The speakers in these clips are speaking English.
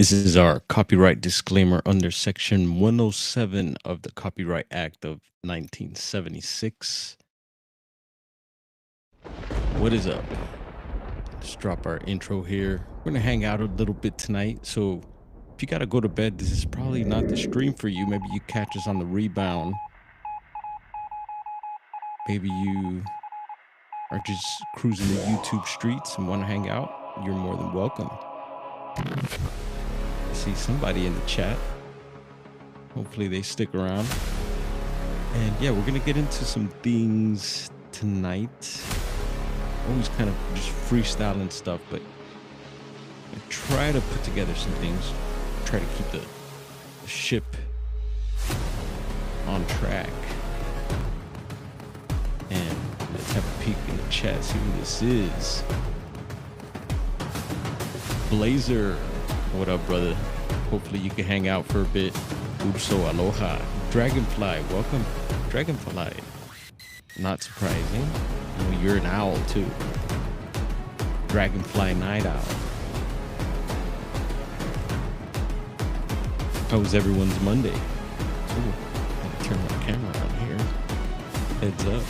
This is our copyright disclaimer under Section 107 of the Copyright Act of 1976. What is up? Let's drop our intro here. We're going to hang out a little bit tonight. So if you got to go to bed, this is probably not the stream for you. Maybe you catch us on the rebound. Maybe you are just cruising the YouTube streets and want to hang out. You're more than welcome. I see somebody in the chat. Hopefully they stick around. And yeah, we're going to get into some things tonight. Always kind of just freestyling stuff, but I try to put together some things. Try to keep the ship on track. And let's have a peek in the chat, see who this is. Blazer, what up, brother? Hopefully you can hang out for a bit. Upso aloha. Dragonfly, welcome. Dragonfly. Not surprising. Oh, you're an owl too. Dragonfly night owl. How was everyone's Monday? Ooh, gotta turn my camera on here. Heads up.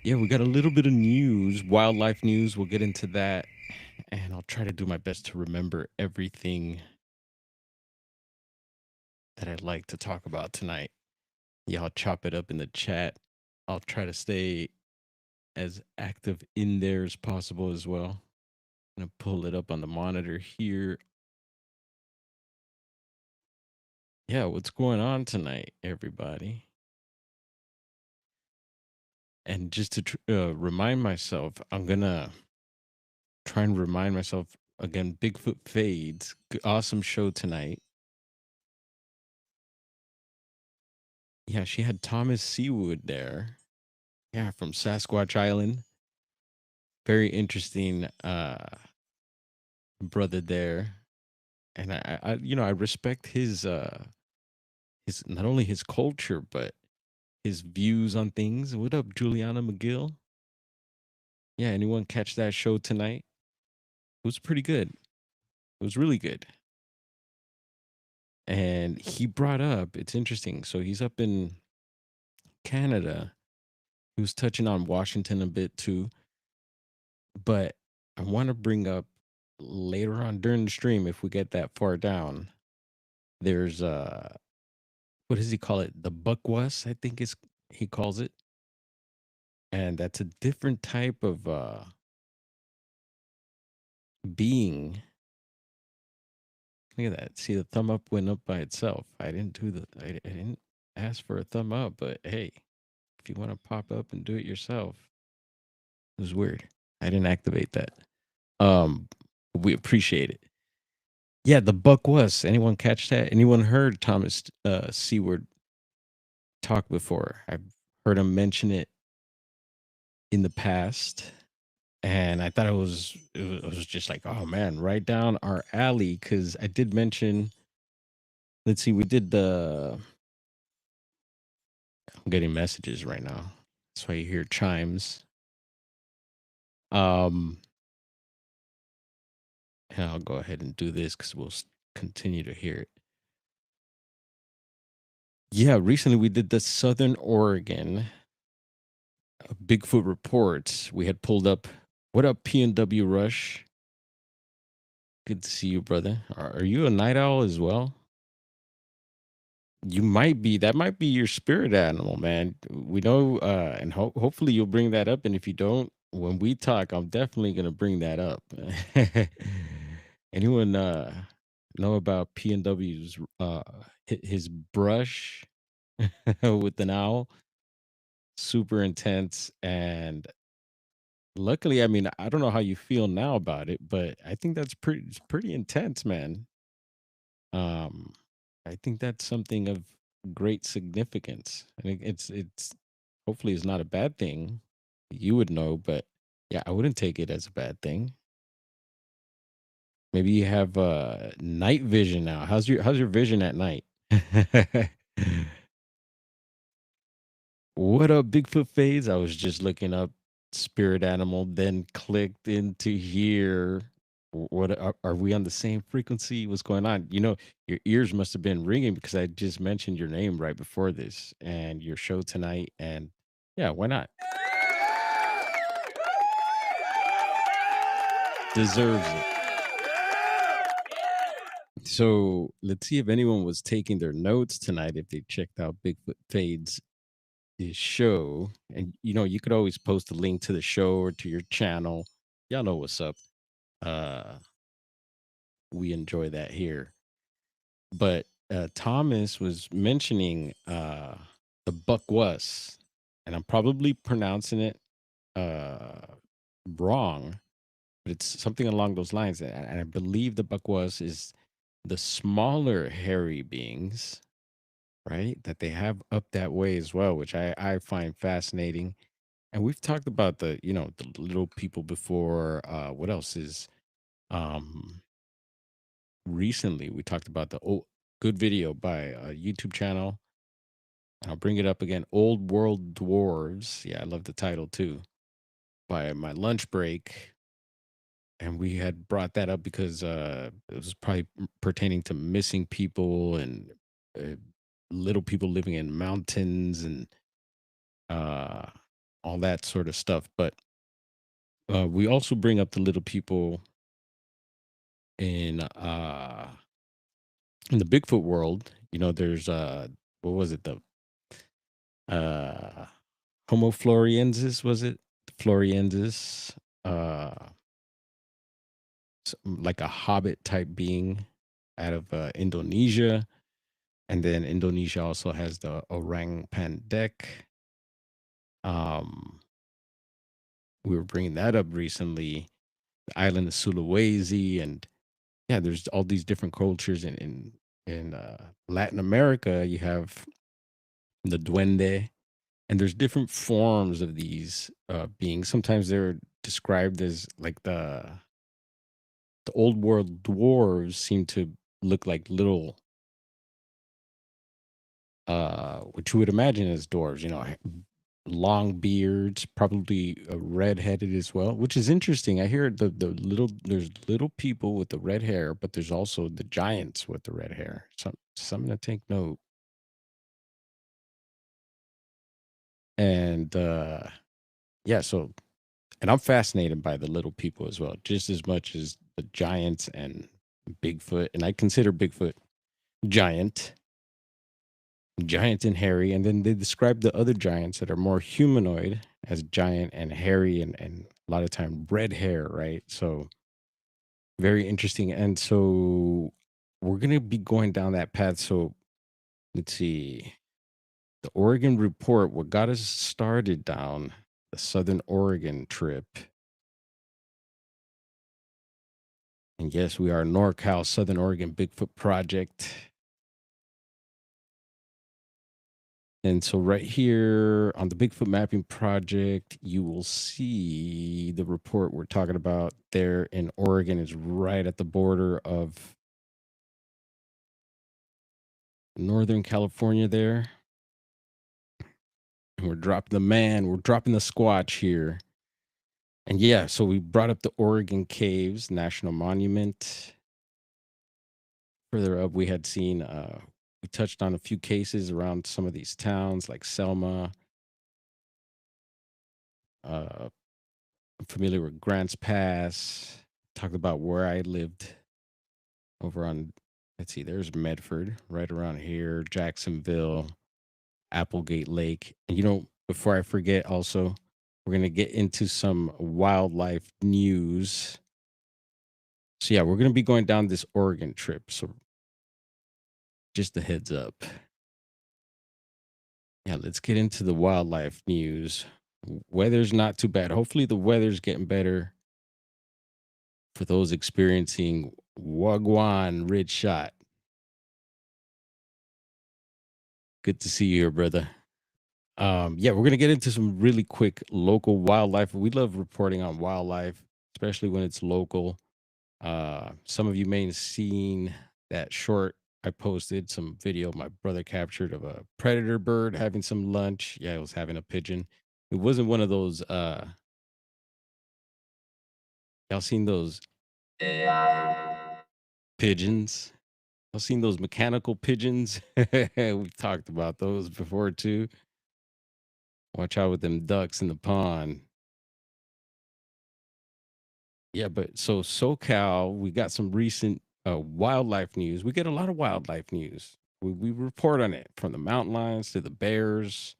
Yeah, we got a little bit of news, wildlife news. We'll get into that. And I'll try to do my best to remember everything that I'd like to talk about tonight. Y'all chop it up in the chat. I'll try to stay as active in there as possible as well. I'm gonna pull it up on the monitor here. Yeah, what's going on tonight, everybody? And just to remind myself, I'm gonna try and remind myself again. Bigfoot Fades, awesome show tonight. Yeah, she had Thomas Seawood there. Yeah, from Sasquatch Island. Very interesting brother there. And I respect his not only his culture, but his views on things. What up, Juliana McGill? Yeah, anyone catch that show tonight? It was pretty good. It was really good. And he brought up, it's interesting. So he's up in Canada. He was touching on Washington a bit too. But I want to bring up later on during the stream, if we get that far down, there's what does he call it? The buckwus, I think is he calls it. And that's a different type of being. Look at that. See, the thumb up went up by itself. I didn't I didn't ask for a thumb up, but hey, if you want to pop up and do it yourself, it was weird. I didn't activate that. We appreciate it. Yeah, the buckwus. Anyone catch that? Anyone heard Thomas Seaward talk before? I've heard him mention it in the past. And I thought it was just like, oh man, right down our alley. Cause I did mention, let's see, we did the I'm getting messages right now. That's why you hear chimes. And I'll go ahead and do this because we'll continue to hear it. Yeah, recently we did the Southern Oregon Bigfoot reports. We had pulled up. What up, PNW Rush? Good to see you, brother. Are you a night owl as well? You might be. That might be your spirit animal, man. We know, and hopefully you'll bring that up. And if you don't, when we talk, I'm definitely gonna bring that up. Anyone know about PNW's his brush with an owl? Super intense, and luckily, I mean, I don't know how you feel now about it, but I think that's pretty intense, man. Um, I think that's something of great significance. I think it's hopefully it's not a bad thing. You would know, but yeah, I wouldn't take it as a bad thing. Maybe you have night vision now. How's your vision at night? What up, Bigfoot Phase? I was just looking up spirit animal, then clicked into here. What are we on the same frequency? What's going on? Your ears must have been ringing because I just mentioned your name right before this and your show tonight. And yeah, why not? Deserves it. So let's see if anyone was taking their notes tonight, if they checked out Bigfoot Fades' show. And you could always post a link to the show or to your channel. Y'all know what's up. Uh we enjoy that here. But Thomas was mentioning the buckwus, and I'm probably pronouncing it uh wrong, but it's something along those lines. And I believe the buckwus is the smaller hairy beings, right? That they have up that way as well, which I find fascinating. And we've talked about the little people before. What else is um recently we talked about the good video by a YouTube channel. I'll bring it up again. Old World Dwarves. Yeah, I love the title too. By my lunch break. And we had brought that up because it was probably pertaining to missing people and uh, little people living in mountains and uh, all that sort of stuff. But we also bring up the little people in the Bigfoot world. There's what was it? The uh Homo floriensis, was it? Floriensis, uh like a hobbit type being out of Indonesia. And then Indonesia also has the orang pandek. Um, we were bringing that up recently. The island of Sulawesi, and yeah, there's all these different cultures in Latin America. You have the duende, and there's different forms of these beings. Sometimes they're described as like the old world dwarves seem to look like little what you would imagine as dwarves, long beards, probably red-headed as well, which is interesting. I hear there's little people with the red hair, but there's also the giants with the red hair. Something to take note. And yeah, so and I'm fascinated by the little people as well, just as much as the giants and Bigfoot. And I consider Bigfoot giant, giant and hairy. And then they describe the other giants that are more humanoid as giant and hairy and a lot of time red hair, right? So very interesting. And so we're gonna be going down that path. So let's see. The Oregon report, what got us started down the Southern Oregon trip. And yes, we are NorCal Southern Oregon Bigfoot Project. And so right here on the Bigfoot Mapping Project, you will see the report we're talking about there in Oregon is right at the border of Northern California there. And we're dropping we're dropping the Squatch here. And yeah, so we brought up the Oregon Caves National Monument. Further up, we had seen, we touched on a few cases around some of these towns like Selma. I'm familiar with Grants Pass. Talked about where I lived over on, let's see, there's Medford right around here, Jacksonville, Applegate Lake. And before I forget, also, we're going to get into some wildlife news. So, yeah, we're going to be going down this Oregon trip. So, just a heads up. Yeah, let's get into the wildlife news. Weather's not too bad. Hopefully, the weather's getting better for those experiencing Wagwan Ridge Shot. Good to see you here, brother. Yeah, we're gonna get into some really quick local wildlife. We love reporting on wildlife, especially when it's local. Some of you may have seen that short I posted, some video my brother captured of a predator bird having some lunch. Yeah, it was having a pigeon. It wasn't one of those. Y'all seen those pigeons? Y'all seen those mechanical pigeons? We've talked about those before too. Watch out with them ducks in the pond. Yeah, but so SoCal, we got some recent wildlife news. We get a lot of wildlife news. We report on it, from the mountain lions to the bears,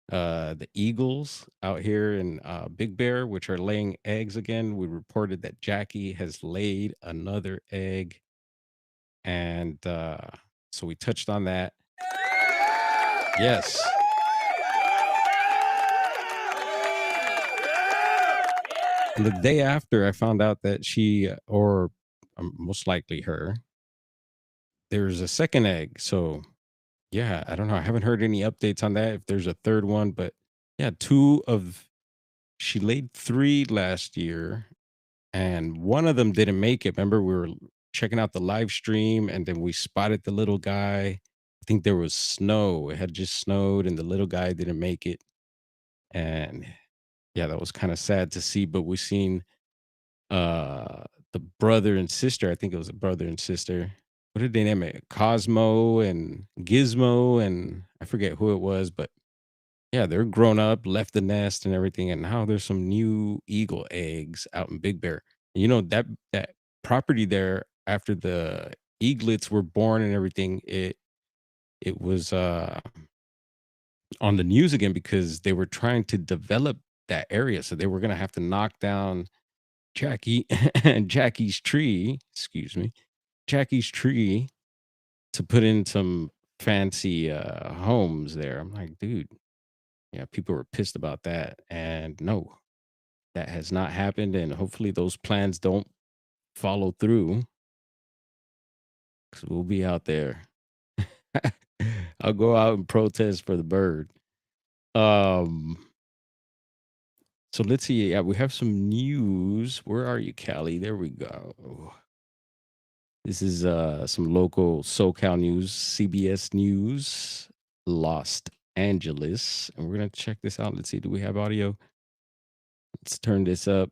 the eagles out here in Big Bear, which are laying eggs again. We reported that Jackie has laid another egg, and so we touched on that. Yes. And the day after, I found out that she, or most likely her, there's a second egg. So yeah, I don't know. I haven't heard any updates on that, if there's a third one, but yeah, she laid 3 last year, and one of them didn't make it. Remember, we were checking out the live stream, and then we spotted the little guy. I think there was snow. It had just snowed, and the little guy didn't make it. And yeah, that was kind of sad to see. But we seen the brother and sister. I think it was a brother and sister. What did they name it? Cosmo and Gizmo, and I forget who it was, but yeah, they're grown up, left the nest and everything, and now there's some new eagle eggs out in Big Bear. You know, that property there, after the eaglets were born and everything, it was on the news again because they were trying to develop that area, so they were gonna have to knock down Jackie and Jackie's tree, excuse me, Jackie's tree, to put in some fancy homes there. I'm like, dude, yeah, people were pissed about that. And no, that has not happened. And hopefully those plans don't follow through, because we'll be out there. I'll go out and protest for the bird. Um, so let's see. Yeah, we have some news. Where are you, Callie? There we go. This is some local SoCal news, CBS News, Los Angeles. And we're going to check this out. Let's see. Do we have audio? Let's turn this up.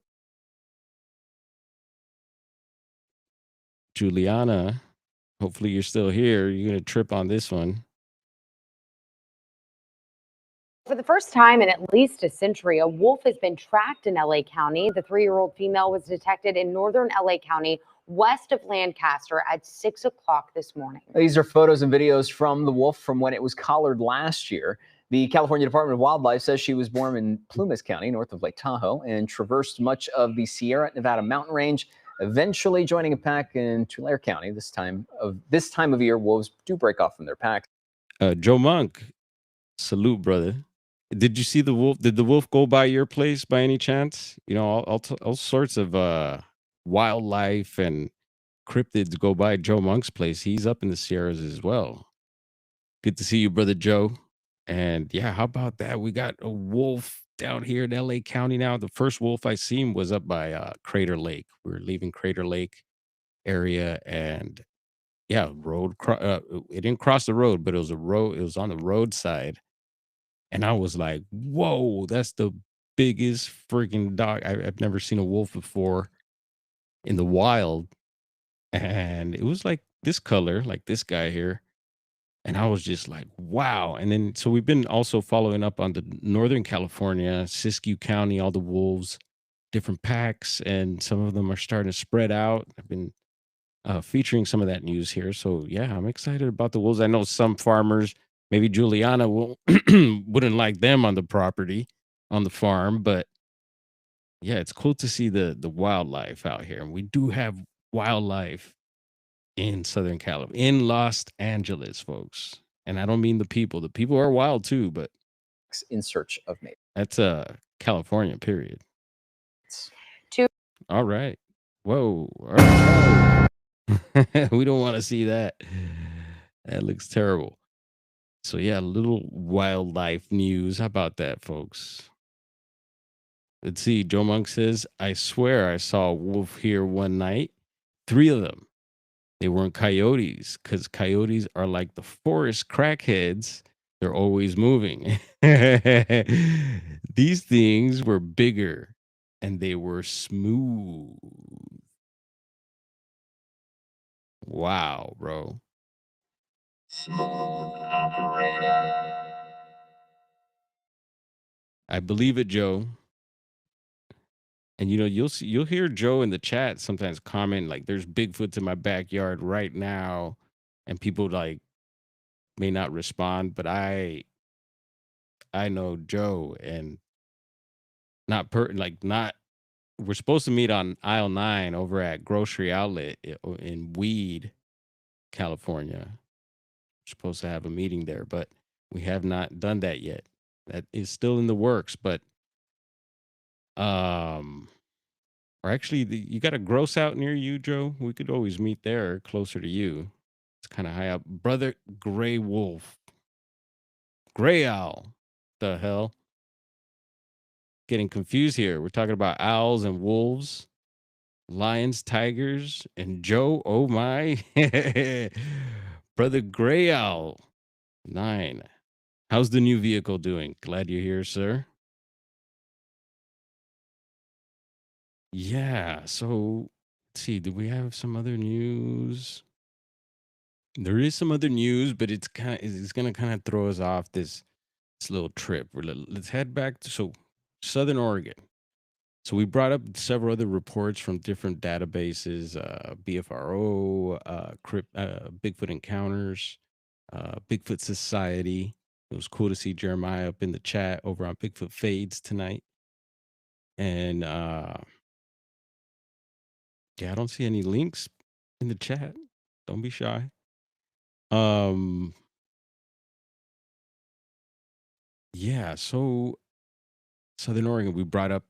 Juliana, hopefully you're still here. You're going to trip on this one. For the first time in at least a century, a wolf has been tracked in LA County. The 3-year-old female was detected in northern LA County, west of Lancaster, at 6 o'clock this morning. These are photos and videos from the wolf from when it was collared last year. The California Department of Wildlife says she was born in Plumas County, north of Lake Tahoe, and traversed much of the Sierra Nevada mountain range, eventually joining a pack in Tulare County. This time of year, wolves do break off from their packs. Joe Monk, salute, brother. Did you see the wolf? Did the wolf go by your place by any chance? You know, all sorts of wildlife and cryptids go by Joe Monk's place. He's up in the Sierras as well. Good to see you, brother Joe. And yeah, how about that? We got a wolf down here in LA County now. The first wolf I seen was up by Crater Lake. We were leaving Crater Lake area, and yeah, it didn't cross the road, but it was a road. It was on the roadside, and I was like, "Whoa, that's the biggest freaking dog! I've never seen a wolf before in the wild." And it was like this color, like this guy here. And I was just like, wow. And then, so we've been also following up on the Northern California, Siskiyou County, all the wolves, different packs, and some of them are starting to spread out. I've been featuring some of that news here. So yeah, I'm excited about the wolves. I know some farmers, maybe Juliana wouldn't like them on the property, on the farm, but yeah, it's cool to see the wildlife out here. And we do have wildlife in Southern California, in Los Angeles, folks. And I don't mean the people. The people are wild too, but in search of mate. That's California, period. Two. All right. Whoa. All right. We don't want to see that. That looks terrible. So yeah, a little wildlife news. How about that, folks? Let's see. Joe Monk says, I swear I saw a wolf here one night. 3 of them. They weren't coyotes, because coyotes are like the forest crackheads. They're always moving. These things were bigger and they were smooth. Wow, bro. Smooth operator. I believe it, Joe. And you know, you'll hear Joe in the chat sometimes comment like, "There's Bigfoots in my backyard right now," and people like may not respond, but I know Joe, and not. We're supposed to meet on aisle 9 over at Grocery Outlet in Weed, California. We're supposed to have a meeting there, but we have not done that yet. That is still in the works, but or actually, you got a gross out near you, Joe? We could always meet there, closer to you. It's kind of high up. Brother Gray Wolf. Gray Owl. The hell? Getting confused here. We're talking about owls and wolves, lions, tigers, and Joe. Oh my. Brother Gray Owl. 9. How's the new vehicle doing? Glad you're here, sir. Yeah, so let's see. Do we have some other news? There is some other news, but it's gonna kind of throw us off this little trip. Let's head back to Southern Oregon. So we brought up several other reports from different databases, BFRO, Bigfoot Encounters, Bigfoot Society. It was cool to see Jeremiah up in the chat over on Bigfoot Fades tonight. And yeah, I don't see any links in the chat. Don't be shy. Yeah, so Southern Oregon, we brought up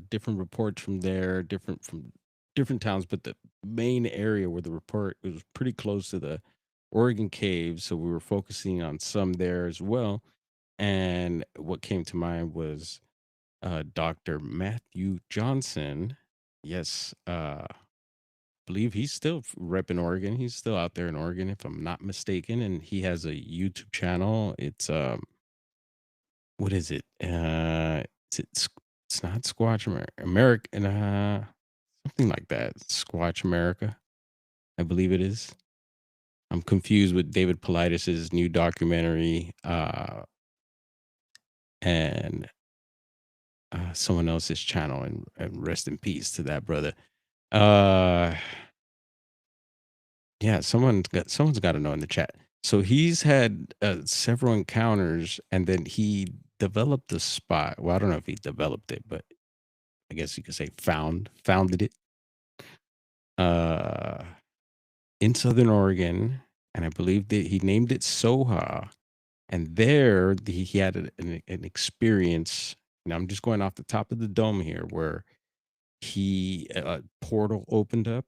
different reports from there, from different towns, but the main area where the report, it was pretty close to the Oregon caves, so we were focusing on some there as well. And what came to mind was Dr. Matthew Johnson. Yes, believe he's still repping Oregon. He's still out there in Oregon, if I'm not mistaken, and he has a YouTube channel. It's what is it? It's not Squatch American, something like that. Squatch America, I believe it is. I'm confused with David Paulides' new documentary, and someone else's channel, and rest in peace to that brother. Yeah, someone's got to know in the chat. So he's had several encounters, and then he developed the spot. Well, I don't know if he developed it, but I guess you could say founded it in Southern Oregon, and I believe that he named it Soha. And there he had an experience. And I'm just going off the top of the dome here, where he portal opened up,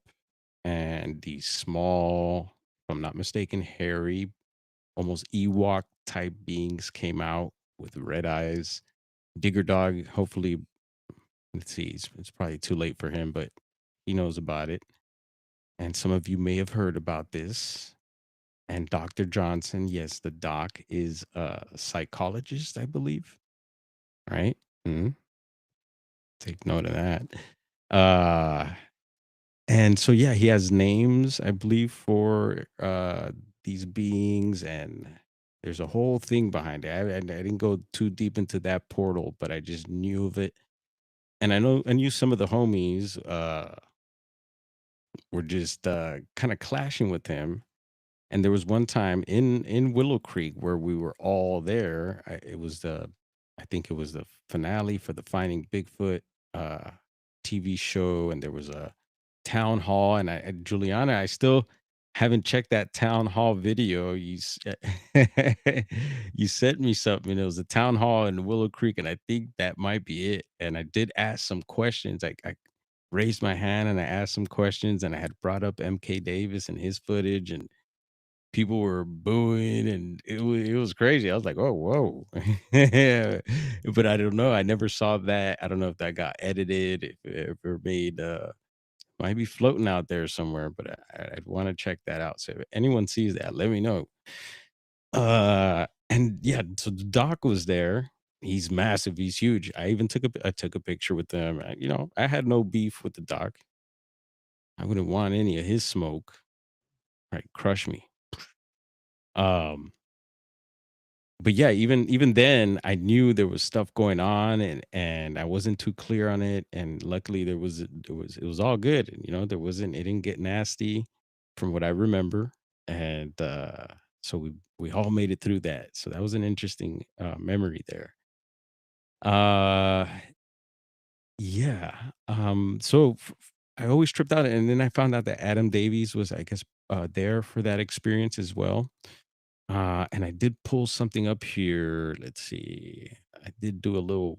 and these small, if I'm not mistaken, hairy, almost Ewok type beings came out with red eyes. Digger Dog, hopefully, let's see, it's probably too late for him, but he knows about it. And some of you may have heard about this. And Dr. Johnson, yes, the doc is a psychologist, I believe. Right? Take note of that. And so, yeah, he has names, I believe, for these beings, and there's a whole thing behind it. I didn't go too deep into that portal, but I just knew of it. And I knew some of the homies were just kind of clashing with him. And there was one time in Willow Creek where we were all there. I think it was the finale for the Finding Bigfoot TV show, and there was a town hall. And Juliana, I still haven't checked that town hall video. You sent me something. It was a town hall in Willow Creek, and I think that might be it. And I did ask some questions. I raised my hand and I asked some questions, and I had brought up MK Davis and his footage, and people were booing, and it was crazy. I was like, oh, whoa. But I don't know. I never saw that. I don't know if that got edited, if it ever made might be floating out there somewhere, but I'd want to check that out. So if anyone sees that, let me know. And yeah, so the doc was there, He's massive. He's huge. I even took a picture with them. I had no beef with the doc. I wouldn't want any of his smoke. Right, crush me. Um, but yeah, even then, I knew there was stuff going on, and I wasn't too clear on it. And luckily, it was all good. And it didn't get nasty, from what I remember. And so we all made it through that. So that was an interesting memory there. Uh, yeah. I always tripped out, and then I found out that Adam Davies was, I guess, there for that experience as well. And I did pull something up here. Let's see. I did do a little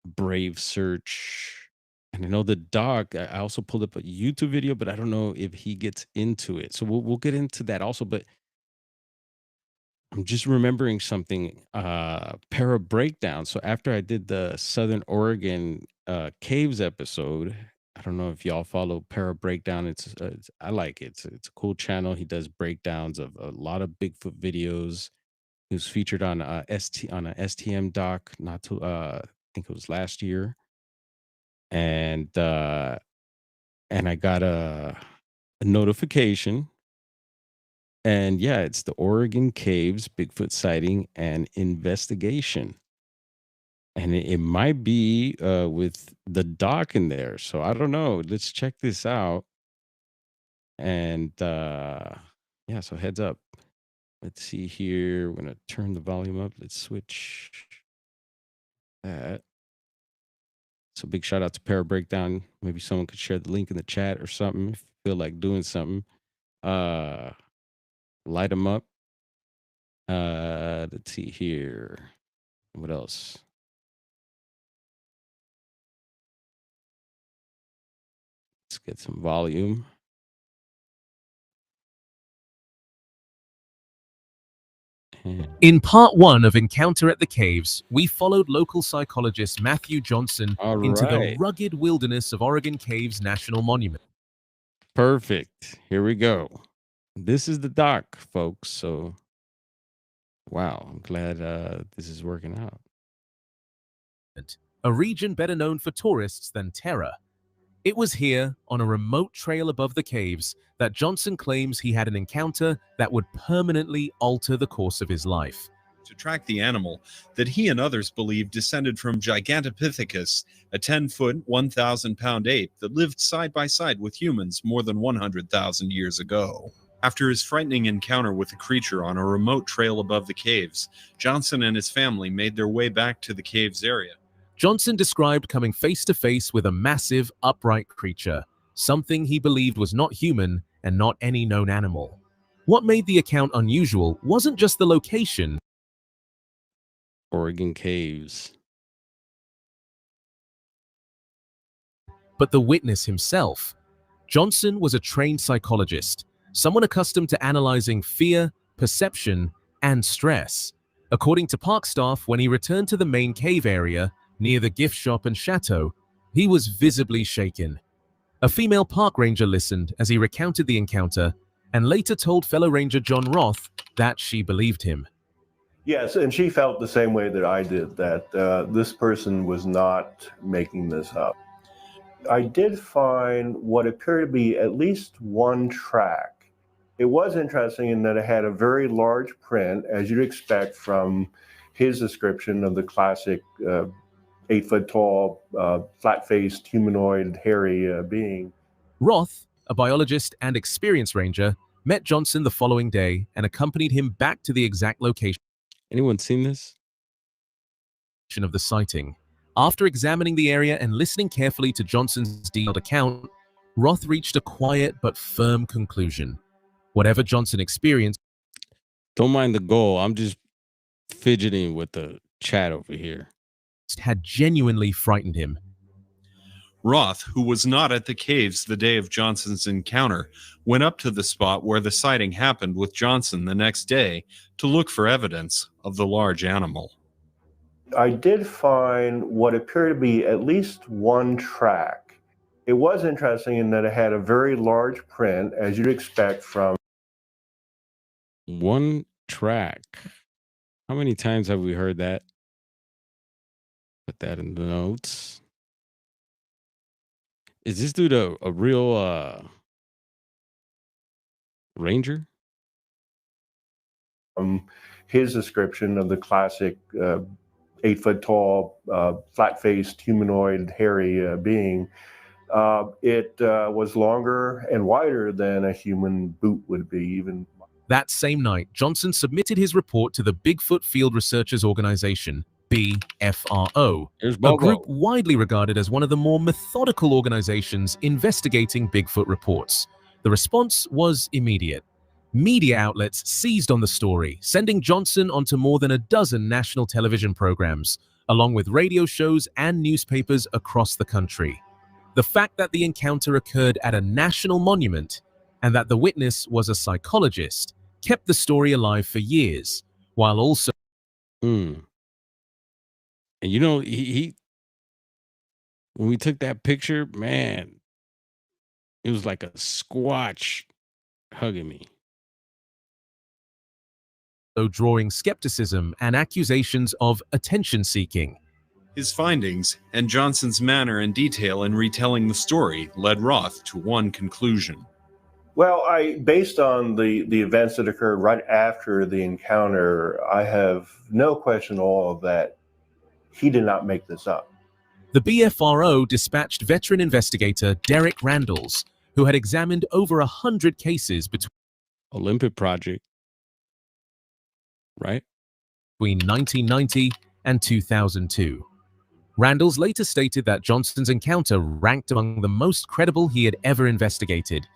Brave search. And I know the doc, I also pulled up a YouTube video, but I don't know if he gets into it. So we'll get into that also. But I'm just remembering something, para breakdown. So after I did the Southern Oregon caves episode, I don't know if y'all follow para breakdown. I like it. It's a cool channel. He does breakdowns of a lot of Bigfoot videos. He was featured on on a STM doc, not to I think it was last year. And I got a notification. And yeah, it's the Oregon Caves Bigfoot sighting and investigation. And it might be with the doc in there. So I don't know. Let's check this out. And yeah, so heads up. Let's see here. We're gonna turn the volume up. Let's switch that. So big shout out to Para Breakdown. Maybe someone could share the link in the chat or something if you feel like doing something. Light them up. Let's see here. What else? Let's get some volume. In part 1 of Encounter at the Caves, we followed local psychologist Matthew Johnson into the rugged wilderness of Oregon Caves National Monument. Perfect. Here we go. This is the doc, folks. So, wow, I'm glad this is working out. A region better known for tourists than terror. It was here, on a remote trail above the caves, that Johnson claims he had an encounter that would permanently alter the course of his life. To track the animal that he and others believe descended from Gigantopithecus, a 10-foot, 1,000-pound ape that lived side by side with humans more than 100,000 years ago. After his frightening encounter with the creature on a remote trail above the caves, Johnson and his family made their way back to the caves area. Johnson described coming face to face with a massive, upright creature, something he believed was not human and not any known animal. What made the account unusual wasn't just the location, Oregon Caves, but the witness himself. Johnson was a trained psychologist, someone accustomed to analyzing fear, perception, and stress. According to park staff, when he returned to the main cave area, near the gift shop and chateau, he was visibly shaken. A female park ranger listened as he recounted the encounter and later told fellow ranger John Roth that she believed him. Yes, and she felt the same way that I did, that this person was not making this up. I did find what appeared to be at least one track. It was interesting in that it had a very large print, as you'd expect from his description of the classic 8-foot-tall, flat-faced, humanoid, hairy being. Roth, a biologist and experienced ranger, met Johnson the following day and accompanied him back to the exact location. Anyone seen this? Of the sighting. After examining the area and listening carefully to Johnson's detailed account, Roth reached a quiet but firm conclusion. Whatever Johnson experienced, Don't mind the goal. I'm just fidgeting with the chat over here. Had genuinely frightened him. Roth, who was not at the caves the day of Johnson's encounter, went up to the spot where the sighting happened with Johnson the next day to look for evidence of the large animal. I did find what appeared to be at least one track. It was interesting in that it had a very large print, as you'd expect from... One track. How many times have we heard that? Put that in the notes. Is this dude a real ranger? His description of the classic 8-foot tall, flat-faced, humanoid, hairy being, it was longer and wider than a human boot would be. Even That same night, Johnson submitted his report to the Bigfoot Field Researchers Organization, BFRO, There's a Bobo. group widely regarded as one of the more methodical organizations investigating Bigfoot reports. The response was immediate. Media outlets seized on the story, sending Johnson onto more than a dozen national television programs, along with radio shows and newspapers across the country. The fact that the encounter occurred at a national monument and that the witness was a psychologist kept the story alive for years, while also And you know, he when we took that picture, man, it was like a squatch hugging me. drawing skepticism and accusations of attention-seeking. His findings and Johnson's manner and detail in retelling the story led Roth to one conclusion. well, based on the events that occurred right after the encounter, I have no question at all that he did not make this up. The BFRO dispatched veteran investigator Derek Randalls, who had examined over 100 cases Olympic Project, right? between 1990 and 2002. Randalls later stated that Johnson's encounter ranked among the most credible he had ever investigated.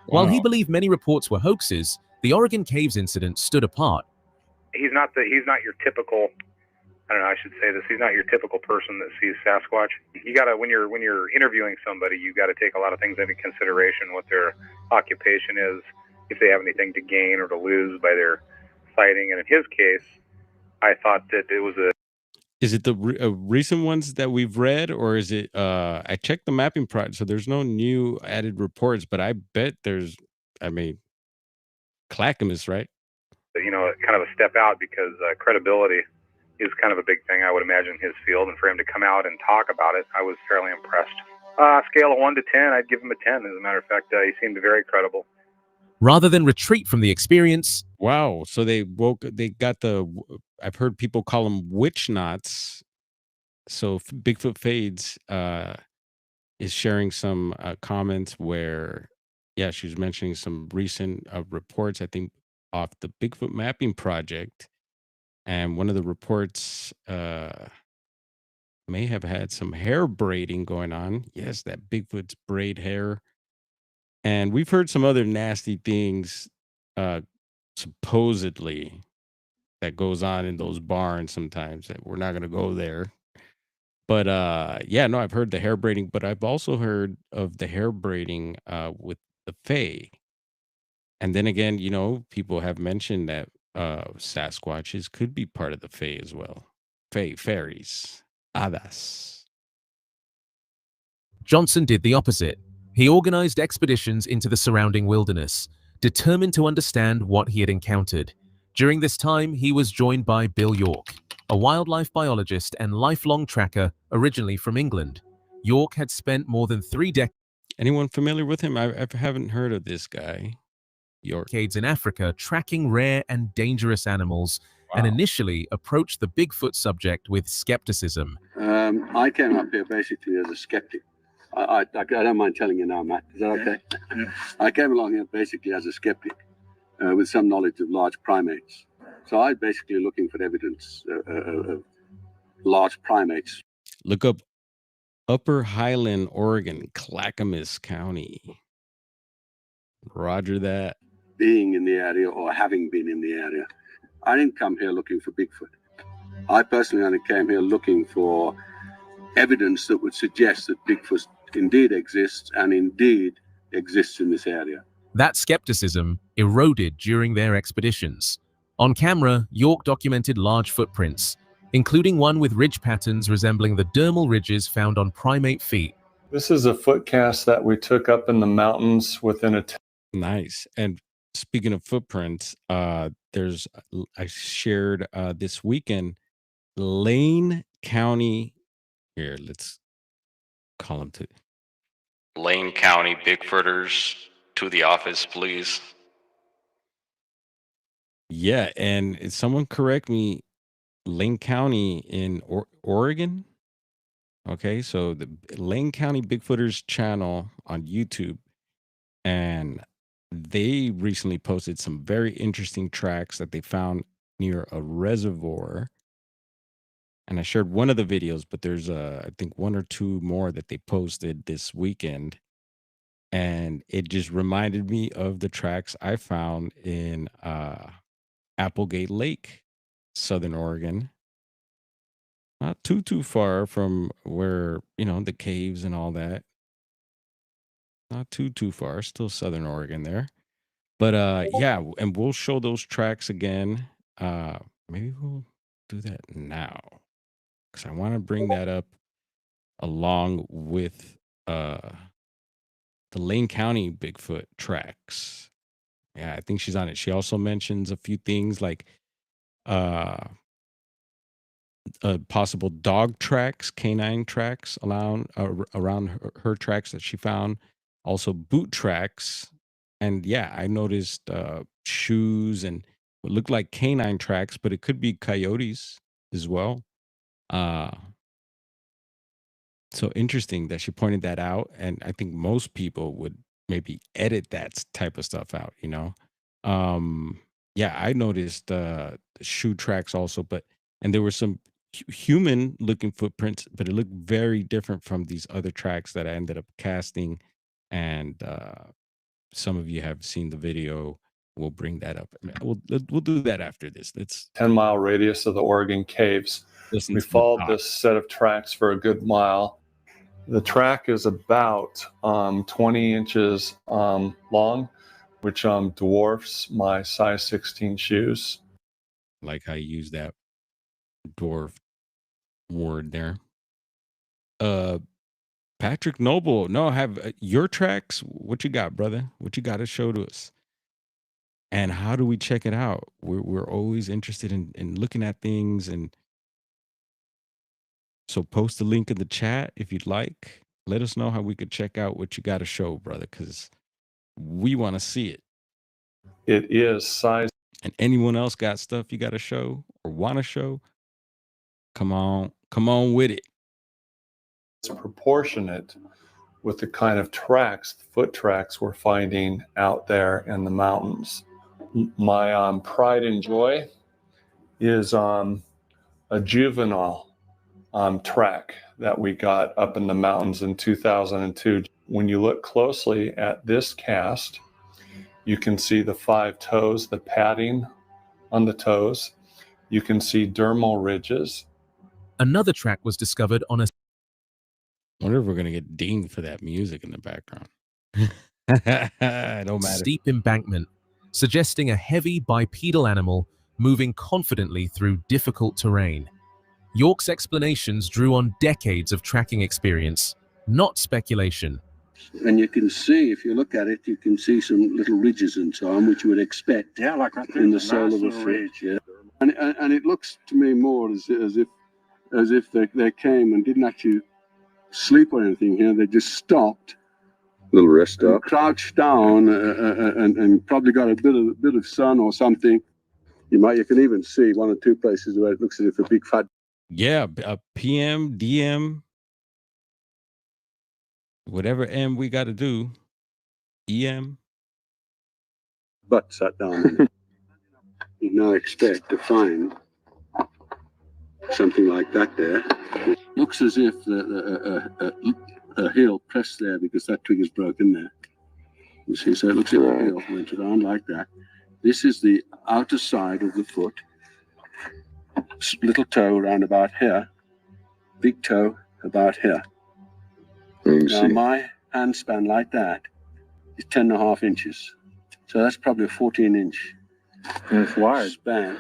While he Wow. believed many reports were hoaxes, the Oregon Caves incident stood apart. He's not your typical, I don't know, I should say this, he's not your typical person that sees Sasquatch. You gotta, when you're interviewing somebody, you gotta take a lot of things into consideration, what their occupation is, if they have anything to gain or to lose by their sighting. And in his case, I thought that it was Is it the recent ones that we've read, or is it? I checked the mapping project, so there's no new added reports, but I bet there's. I mean, Clackamas, right? kind of a step out, because credibility is kind of a big thing, I would imagine, in his field. And for him to come out and talk about it, I was fairly impressed. Scale of 1 to 10, I'd give him a 10. As a matter of fact, he seemed very credible. Rather than retreat from the experience, Wow. So they got I've heard people call them witch knots. So Bigfoot Fades is sharing some comments where, yeah, she was mentioning some recent reports, I think, off the Bigfoot Mapping Project. And one of the reports may have had some hair braiding going on. Yes, that Bigfoot's braid hair. And we've heard some other nasty things supposedly that goes on in those barns sometimes, that we're not going to go there. But yeah, no, I've heard the hair braiding, but I've also heard of the hair braiding with the Fae. And then again, people have mentioned that Sasquatches could be part of the Fae as well. Fae, fairies, hadas. Johnson did the opposite. He organized expeditions into the surrounding wilderness, determined to understand what he had encountered. During this time, he was joined by Bill York, a wildlife biologist and lifelong tracker originally from England. York had spent more than 3 Anyone familiar with him? I haven't heard of this guy. York. decades in Africa tracking rare and dangerous animals, and initially approached the Bigfoot subject with skepticism. I came up here basically as a skeptic. I don't mind telling you now, Matt. Is that okay? Yeah. I came along here basically as a skeptic with some knowledge of large primates. So I'm basically looking for evidence of large primates. Look up Upper Highland, Oregon, Clackamas County. Roger that. Being in the area or having been in the area. I didn't come here looking for Bigfoot. I personally only came here looking for evidence that would suggest that Bigfoot indeed exists and indeed exists in this area. That skepticism eroded during their expeditions. On camera, York documented large footprints, including one with ridge patterns resembling the dermal ridges found on primate feet. This is a foot cast that we took up in the mountains within a Nice. And speaking of footprints, I shared this weekend Lane County Here, let's call him to. Lane County Bigfooters to the office, please. Yeah, and someone correct me, Lane County in Oregon. Okay, so the Lane County Bigfooters channel on YouTube, and they recently posted some very interesting tracks that they found near a reservoir. And I shared one of the videos, but there's I think one or two more that they posted this weekend. And it just reminded me of the tracks I found in Applegate Lake, Southern Oregon. Not too far from where, the caves and all that. Not too far, still Southern Oregon there. But yeah, and we'll show those tracks again. Maybe we'll do that now, because I want to bring that up along with the Lane County Bigfoot tracks. Yeah, I think she's on it. She also mentions a few things like possible dog tracks, canine tracks around her tracks that she found. Also boot tracks. And yeah, I noticed shoes and what looked like canine tracks, but it could be coyotes as well. So interesting that she pointed that out. And I think most people would maybe edit that type of stuff out, Yeah, I noticed shoe tracks also, and there were some human looking footprints, but it looked very different from these other tracks that I ended up casting. And some of you have seen the video. We'll bring that up. We'll do that after this. Let's 10-mile radius of the Oregon caves. listen We to the followed talk. this set of tracks for a good mile. The track is about 20 inches long, which dwarfs my size 16 shoes. Like how you use that dwarf word there. Patrick Noble, no, have your tracks. What you got, brother? What you got to show to us? And how do we check it out? We're always interested in looking at things, and so post a link in the chat if you'd like. Let us know how we could check out what you got to show, brother, because we want to see it. It is size. And anyone else got stuff you got to show or want to show? Come on with it. It's proportionate with the kind of tracks, foot tracks we're finding out there in the mountains. My pride and joy is a juvenile track that we got up in the mountains in 2002. When you look closely at this cast, you can see the 5 toes, the padding on the toes. You can see dermal ridges. Another track was discovered on a Wonder if we're gonna get dinged for that music in the background. It don't matter. steep embankment, suggesting a heavy bipedal animal moving confidently through difficult terrain. York's explanations drew on decades of tracking experience, not speculation. And you can see, if you look at it, you can see some little ridges and so on, which you would expect like right there, in the nice sole of a little foot. ridge. Yeah. And it looks to me more as if they came and didn't actually sleep or anything here. They just stopped, little rest stop, crouched down, and probably got a bit of sun or something. You can even see 1 or 2 places where it looks as if a big fat. Yeah, PM, DM, whatever M we got to do. EM. Butt sat down. You now expect to find something like that there. It looks as if a heel pressed there because that twig is broken there. You see, so it looks like a heel went around like that. This is the outer side of the foot. Little toe around about here. Big toe about here. Now my hand span like that is 10.5 inches. So that's probably a 14-inch span.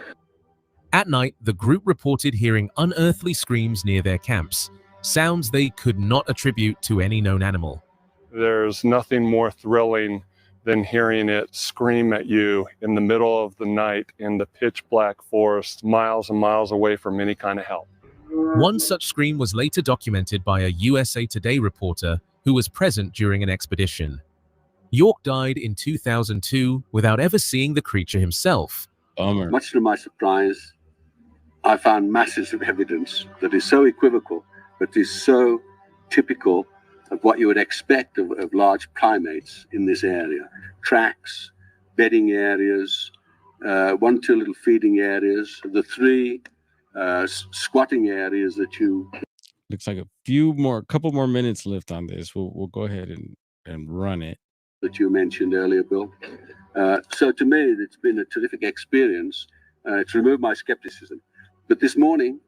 At night, the group reported hearing unearthly screams near their camps, sounds they could not attribute to any known animal. There's nothing more thrilling than hearing it scream at you in the middle of the night in the pitch black forest, miles and miles away from any kind of help. One such scream was later documented by a USA Today reporter who was present during an expedition. York died in 2002 without ever seeing the creature himself. Bummer. Much to my surprise, I found masses of evidence that is so equivocal, but is so typical of what you would expect of large primates in this area. Tracks, bedding areas, 1, 2 little feeding areas, the 3 squatting areas that you... Looks like a couple more minutes left on this. We'll go ahead and run it. That you mentioned earlier, Bill. So to me, it's been a terrific experience to remove my skepticism. But this morning,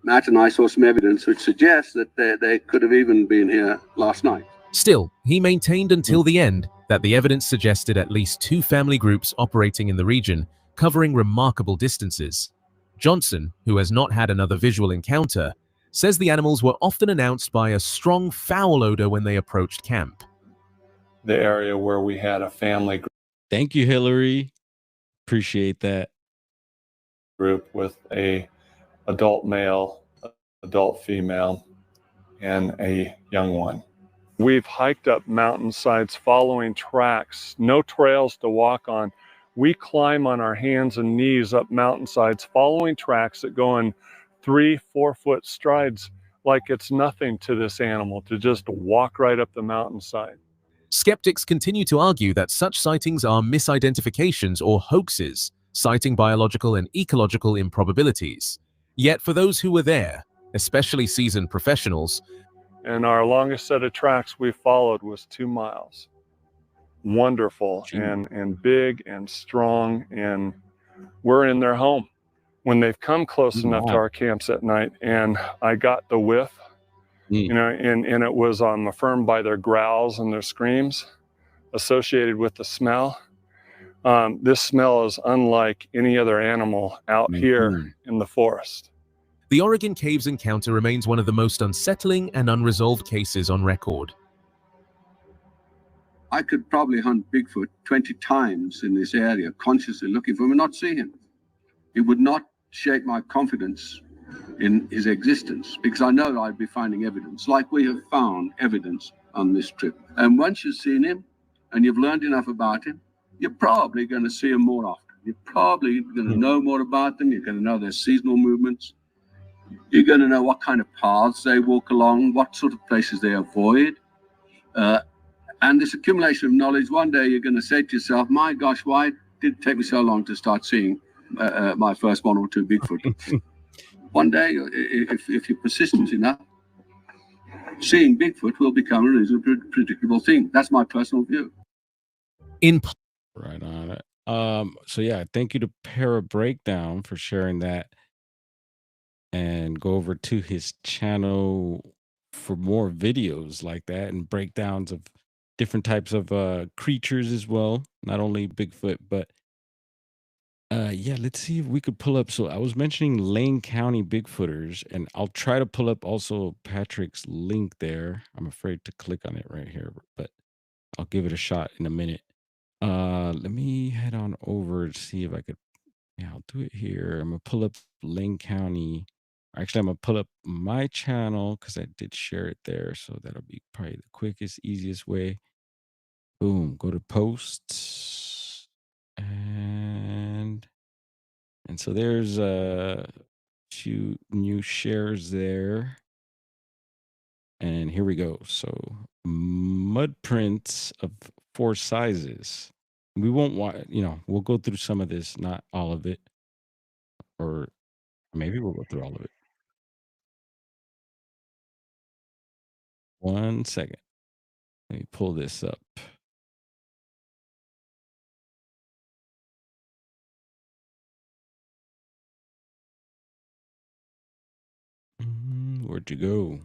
Matt and I saw some evidence which suggests that they could have even been here last night. Still, he maintained until the end that the evidence suggested at least 2 family groups operating in the region, covering remarkable distances. Johnson, who has not had another visual encounter, says the animals were often announced by a strong foul odor when they approached camp. The area where we had a family Thank you, Hillary. Appreciate that. group with a adult male, adult female, and a young one. We've hiked up mountainsides following tracks, no trails to walk on. We climb on our hands and knees up mountainsides following tracks that go in 3-4 foot strides, like it's nothing to this animal to just walk right up the mountainside. Skeptics continue to argue that such sightings are misidentifications or hoaxes, citing biological and ecological improbabilities. Yet for those who were there, especially seasoned professionals, and our longest set of tracks we followed was 2 miles. Wonderful and big and strong, and we're in their home. When they've come close enough to our camps at night and I got the whiff, you know, and it was affirmed by their growls and their screams associated with the smell. This smell is unlike any other animal out here in the forest. the Oregon Caves encounter remains one of the most unsettling and unresolved cases on record. I could probably hunt Bigfoot 20 times in this area, consciously looking for him and not see him. It would not shake my confidence in his existence, because I know I'd be finding evidence, like we have found evidence on this trip. And once you've seen him and you've learned enough about him, you're probably going to see him more often. You're probably going to know more about them. You're going to know their seasonal movements. You're going to know what kind of paths they walk along, what sort of places they avoid. And this accumulation of knowledge, one day you're going to say to yourself, my gosh, why did it take me so long to start seeing my first one or two Bigfoot? One day, if you're persistent enough, seeing Bigfoot will become a reasonably predictable thing. That's my personal view. Right on it. So yeah, thank you to Para Breakdown for sharing that. And go over to his channel for more videos like that and breakdowns of different types of creatures as well. Not only Bigfoot, but yeah, let's see if we could pull up. So I was mentioning Lane County Bigfooters, and I'll try to pull up also Patrick's link there. I'm afraid to click on it right here, but I'll give it a shot in a minute. Let me head on over to see if I could. Yeah, I'll do it here. I'm gonna pull up Lane County. Actually, I'm gonna pull up my channel because I did share it there, so that'll be probably the quickest, easiest way. Boom, go to posts, and so there's a few new shares there, and here we go. So mud prints of 4 sizes. We won't want, we'll go through some of this, not all of it, or maybe we'll go through all of it. 1 second. Let me pull this up. Where'd you go?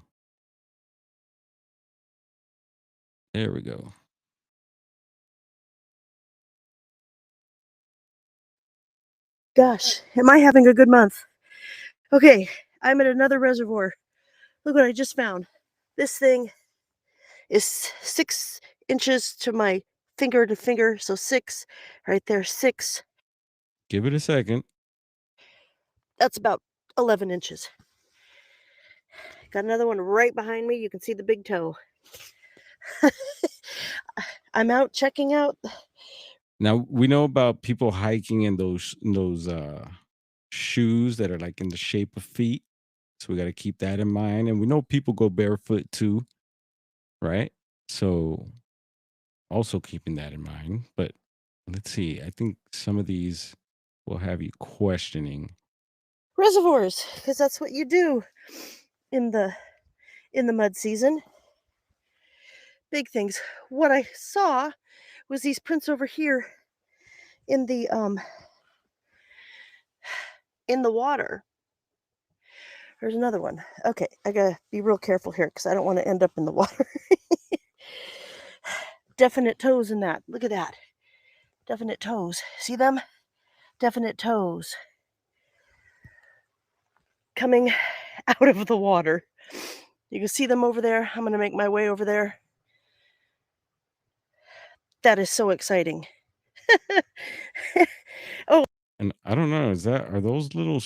There we go. Gosh, am I having a good month? Okay, I'm at another reservoir. Look what I just found. This thing is 6 inches to my finger to finger, so 6 right there, 6. Give it a second. That's about 11 inches. Got another one right behind me. You can see the big toe. I'm out checking out. Now we know about people hiking in those shoes that are like in the shape of feet. So we got to keep that in mind. And we know people go barefoot too, right? So also keeping that in mind. But let's see. I think some of these will have you questioning. Reservoirs, because that's what you do in the mud season. Big things. What I saw was these prints over here in the water. There's another one. Okay, I gotta be real careful here because I don't want to end up in the water. Definite toes in that. Look at that. Definite toes. See them? Definite toes coming out of the water. You can see them over there. I'm going to make my way over there. That is so exciting. Oh. And I don't know, are those little,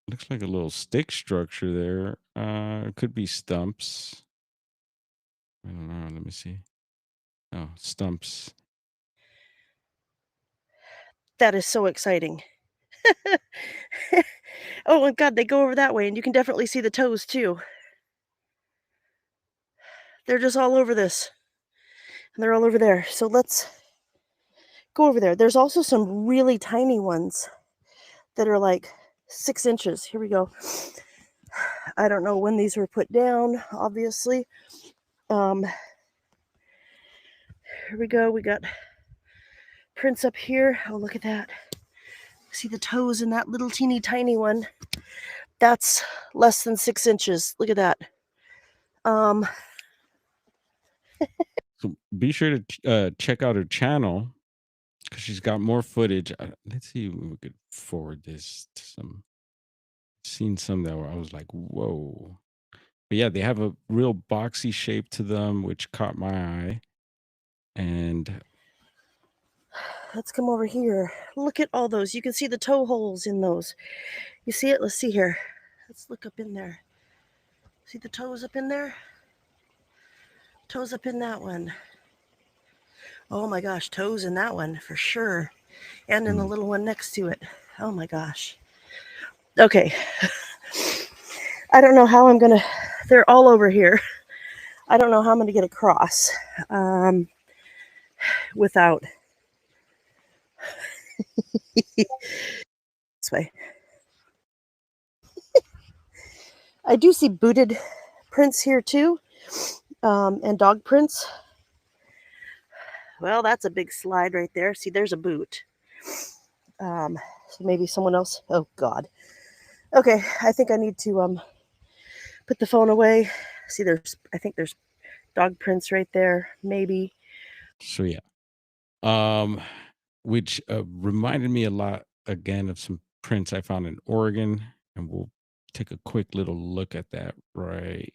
looks like a little stick structure there. It could be stumps. I don't know. Let me see. Oh, stumps. That is so exciting. Oh, and God, they go over that way, and you can definitely see the toes too. They're just all over this. And they're all over there. So let's go over there. There's also some really tiny ones that are like 6 inches. Here we go. I don't know when these were put down, obviously. Here we go. We got prints up here. Oh, look at that. See the toes in that little teeny tiny one. That's less than 6 inches. Look at that. So be sure to check out her channel because she's got more footage. Let's see if we could forward this to some. Seen some that where I was like, whoa. But yeah, they have a real boxy shape to them, which caught my eye. And let's come over here. Look at all those. You can see the toe holes in those. You see it? Let's see here. Let's look up in there. See the toes up in there? Toes up in that one. Oh my gosh, toes in that one for sure. And in the little one next to it. Oh my gosh. Okay. I don't know how I'm gonna, they're all over here. I don't know how I'm gonna get across without this way. I do see booted prints here too, and dog prints. Well, that's a big slide right there. See, there's a boot. So maybe someone else. Oh God. Okay, I think I need to put the phone away. See, I think there's dog prints right there. Maybe. So yeah, which reminded me a lot again of some prints I found in Oregon, and we'll take a quick little look at that right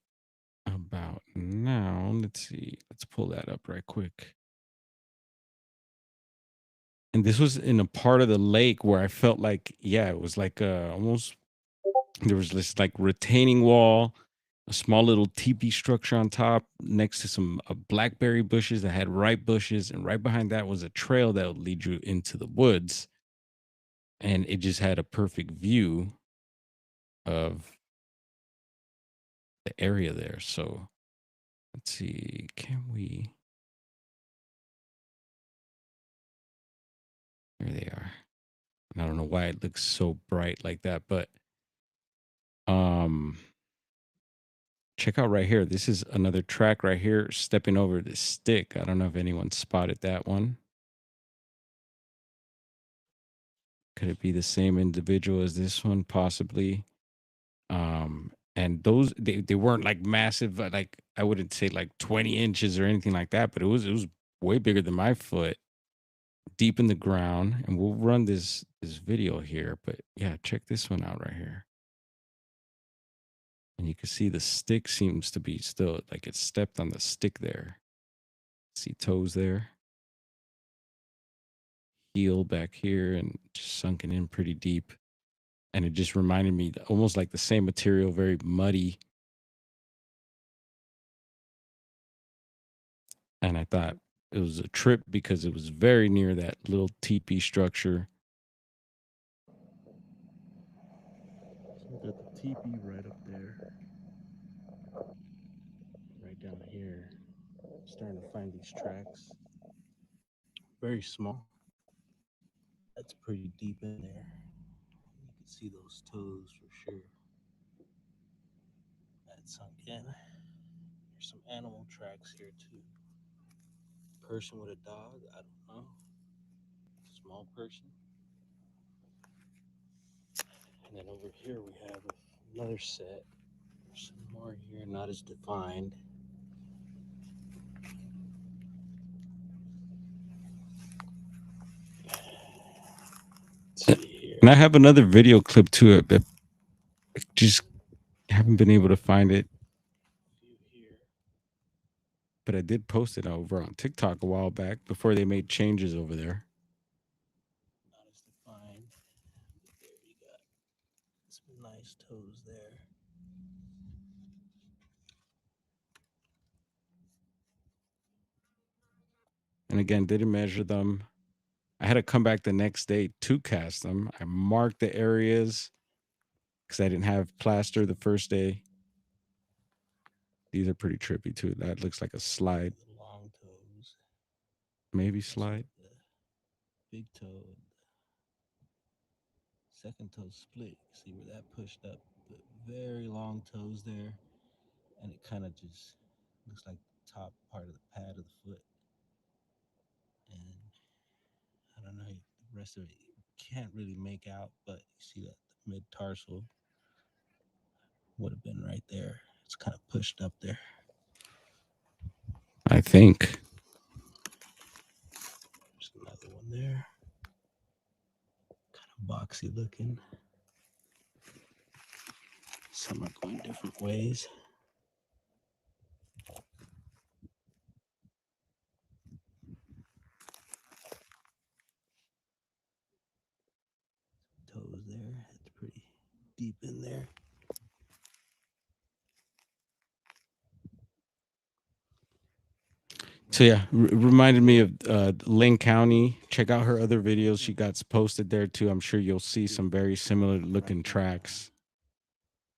about now. Let's see. Let's pull that up right quick. And this was in a part of the lake where I felt like, yeah, it was like almost, there was this like retaining wall, a small little teepee structure on top next to some blackberry bushes that had ripe bushes. And right behind that was a trail that would lead you into the woods. And it just had a perfect view of the area there. So let's see, can we? There they are. I don't know why it looks so bright like that, but check out right here. This is another track right here, stepping over this stick. I don't know if anyone spotted that one. Could it be the same individual as this one? Possibly. And those they weren't like massive, like I wouldn't say like 20 inches or anything like that, but it was way bigger than my foot, deep in the ground. And we'll run this video here, but yeah, check this one out right here. And you can see the stick seems to be still like it stepped on the stick there. See toes there. Heel back here and just sunken in pretty deep. And it just reminded me almost like the same material, very muddy. And I thought it was a trip because it was very near that little teepee structure. So we got the teepee right up there. Right down here. Starting to find these tracks. Very small. That's pretty deep in there. You can see those toes for sure. That's sunk in. There's some animal tracks here too. Person with a dog, I don't know. Small person. And then over here we have another set. There's some more here, not as defined. And I have another video clip to it, but I just haven't been able to find it. But I did post it over on TikTok a while back before they made changes over there. Not as defined. There you got some nice toes there. And again, didn't measure them. I had to come back the next day to cast them. I marked the areas because I didn't have plaster the first day. These are pretty trippy too. That looks like a slide. Long toes. Maybe slide. Big toe. Second toe split. See where that pushed up. But very long toes there. And it kind of just looks like the top part of the pad of the foot. And I don't know, the rest of it you can't really make out, but you see that the mid-tarsal would have been right there. It's kind of pushed up there. I think. There's another one there. Kind of boxy looking. Some are going different ways. Toes there. It's pretty deep in there. So yeah, reminded me of Lane County. Check out her other videos. She got posted there too. I'm sure you'll see some very similar looking tracks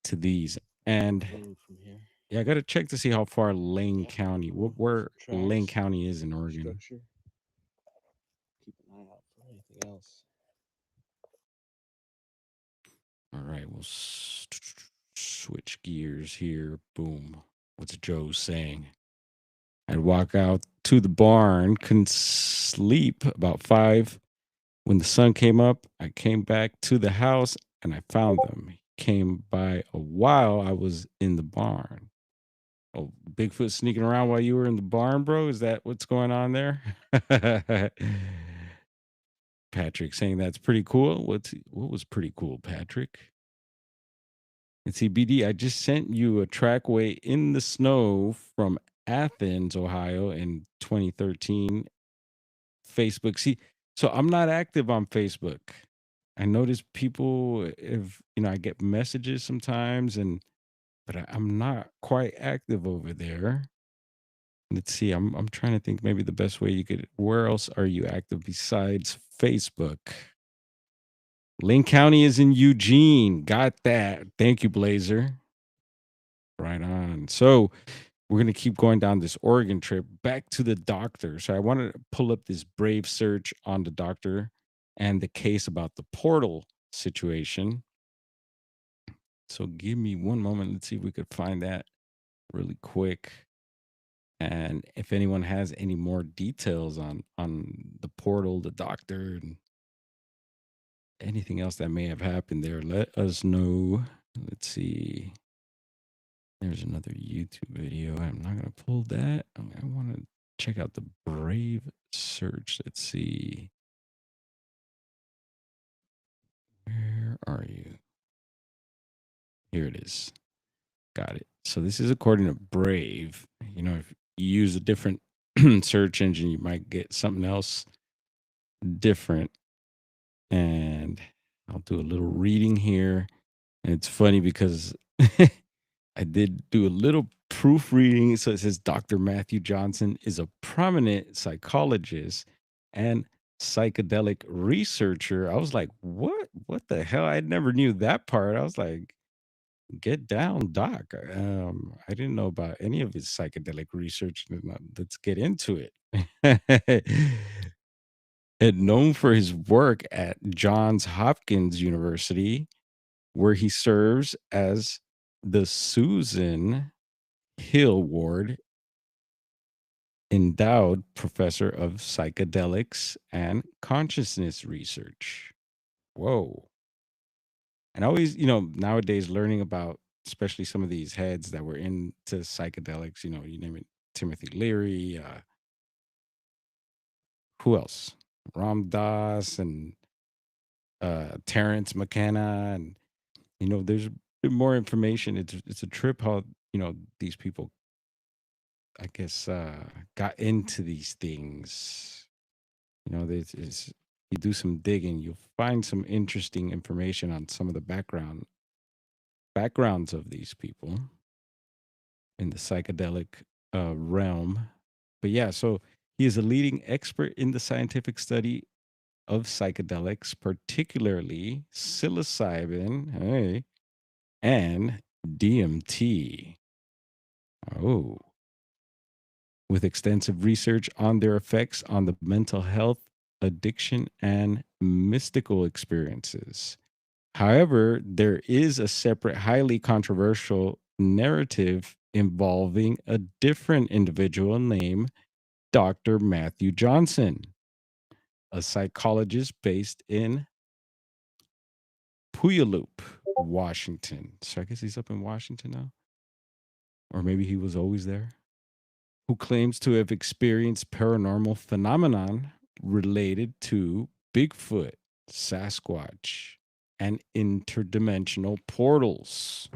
to these. And yeah, I got to check to see how far Lane County, where Lane County is in Oregon. Keep an eye out for anything else. All right, we'll switch gears here. Boom. What's Joe saying? I'd walk out to the barn, couldn't sleep about 5. When the sun came up, I came back to the house and I found them. He came by a while I was in the barn. Oh, Bigfoot sneaking around while you were in the barn, bro? Is that what's going on there? Patrick saying that's pretty cool. What was pretty cool, Patrick? And see, BD, I just sent you a trackway in the snow from Athens, Ohio in 2013. Facebook. See, so I'm not active on Facebook. I notice people, if I get messages sometimes, but I'm not quite active over there. Let's see. I'm trying to think maybe the best way you could. Where else are you active besides Facebook? Lane County is in Eugene. Got that. Thank you, Blazer. Right on. So we're going to keep going down this Oregon trip back to the doctor. So I wanted to pull up this Brave search on the doctor and the case about the portal situation. So give me one moment. Let's see if we could find that really quick. And if anyone has any more details on the portal, the doctor, and anything else that may have happened there, let us know. Let's see. There's another YouTube video. I'm not going to pull that. I want to check out the Brave search. Let's see. Where are you? Here it is. Got it. So this is according to Brave. If you use a different search engine, you might get something else different. And I'll do a little reading here. And it's funny because I did do a little proofreading. So it says Dr. Matthew Johnson is a prominent psychologist and psychedelic researcher. I was like, what? What the hell? I never knew that part. I was like, get down, Doc. I didn't know about any of his psychedelic research. Let's get into it. And known for his work at Johns Hopkins University, where he serves as the Susan Hill Ward Endowed Professor of Psychedelics and Consciousness Research. Whoa. And always, nowadays learning about especially some of these heads that were into psychedelics, you name it, Timothy Leary, who else? Ram Dass and Terrence McKenna, and there's been more information. It's a trip how these people, I guess, got into these things. This is, you do some digging, you'll find some interesting information on some of the backgrounds of these people in the psychedelic realm. But yeah, so he is a leading expert in the scientific study of psychedelics, particularly psilocybin, hey, and DMT. Oh, with extensive research on their effects on the mental health, addiction, and mystical experiences. However, there is a separate, highly controversial narrative involving a different individual named Dr. Matthew Johnson, a psychologist based in Puyallup, Washington. So I guess he's up in Washington now. Or maybe he was always there. Who claims to have experienced paranormal phenomenon related to Bigfoot, Sasquatch, and interdimensional portals.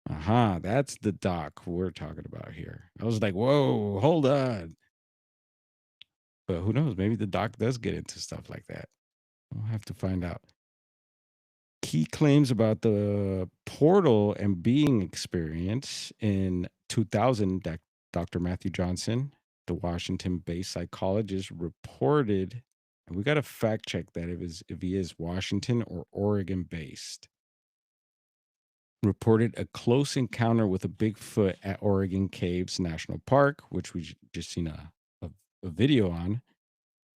Aha, that's the doc we're talking about here. I was like, whoa, hold on. But who knows? Maybe the doc does get into stuff like that. We'll have to find out. Key claims about the portal and being experience in 2000 that Dr. Matthew Johnson, the Washington-based psychologist, reported, and we got to fact check that if he is Washington or Oregon-based, reported a close encounter with a Bigfoot at Oregon Caves National Park, which we just seen a video on,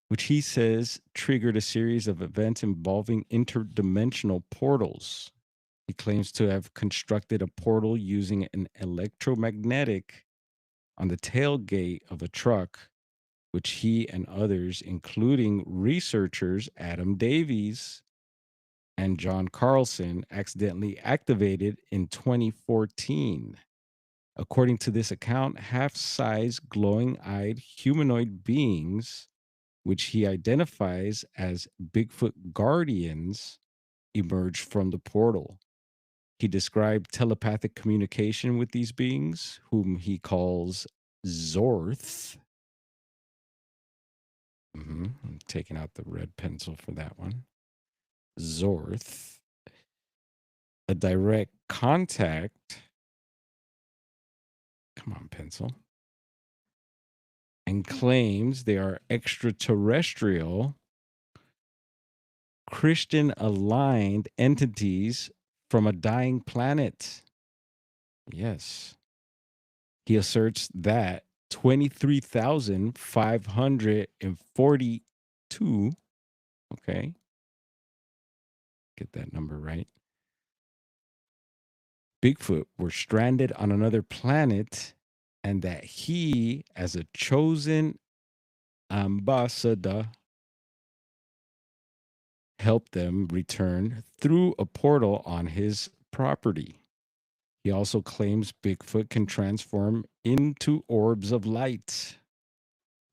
which he says triggered a series of events involving interdimensional portals. He claims to have constructed a portal using an electromagnetic on the tailgate of a truck, which he and others, including researchers Adam Davies and John Carlson, accidentally activated in 2014. According to this account, half-sized, glowing-eyed humanoid beings, which he identifies as Bigfoot guardians, emerged from the portal. He described telepathic communication with these beings, whom he calls Zorth. I'm taking out the red pencil for that one. Zorth. A direct contact. Come on, pencil. And claims they are extraterrestrial, Christian aligned entities from a dying planet. Yes. He asserts that 23,542, okay, get that number right, Bigfoot were stranded on another planet, and that he, as a chosen ambassador, helped them return through a portal on his property. He also claims Bigfoot can transform into orbs of light.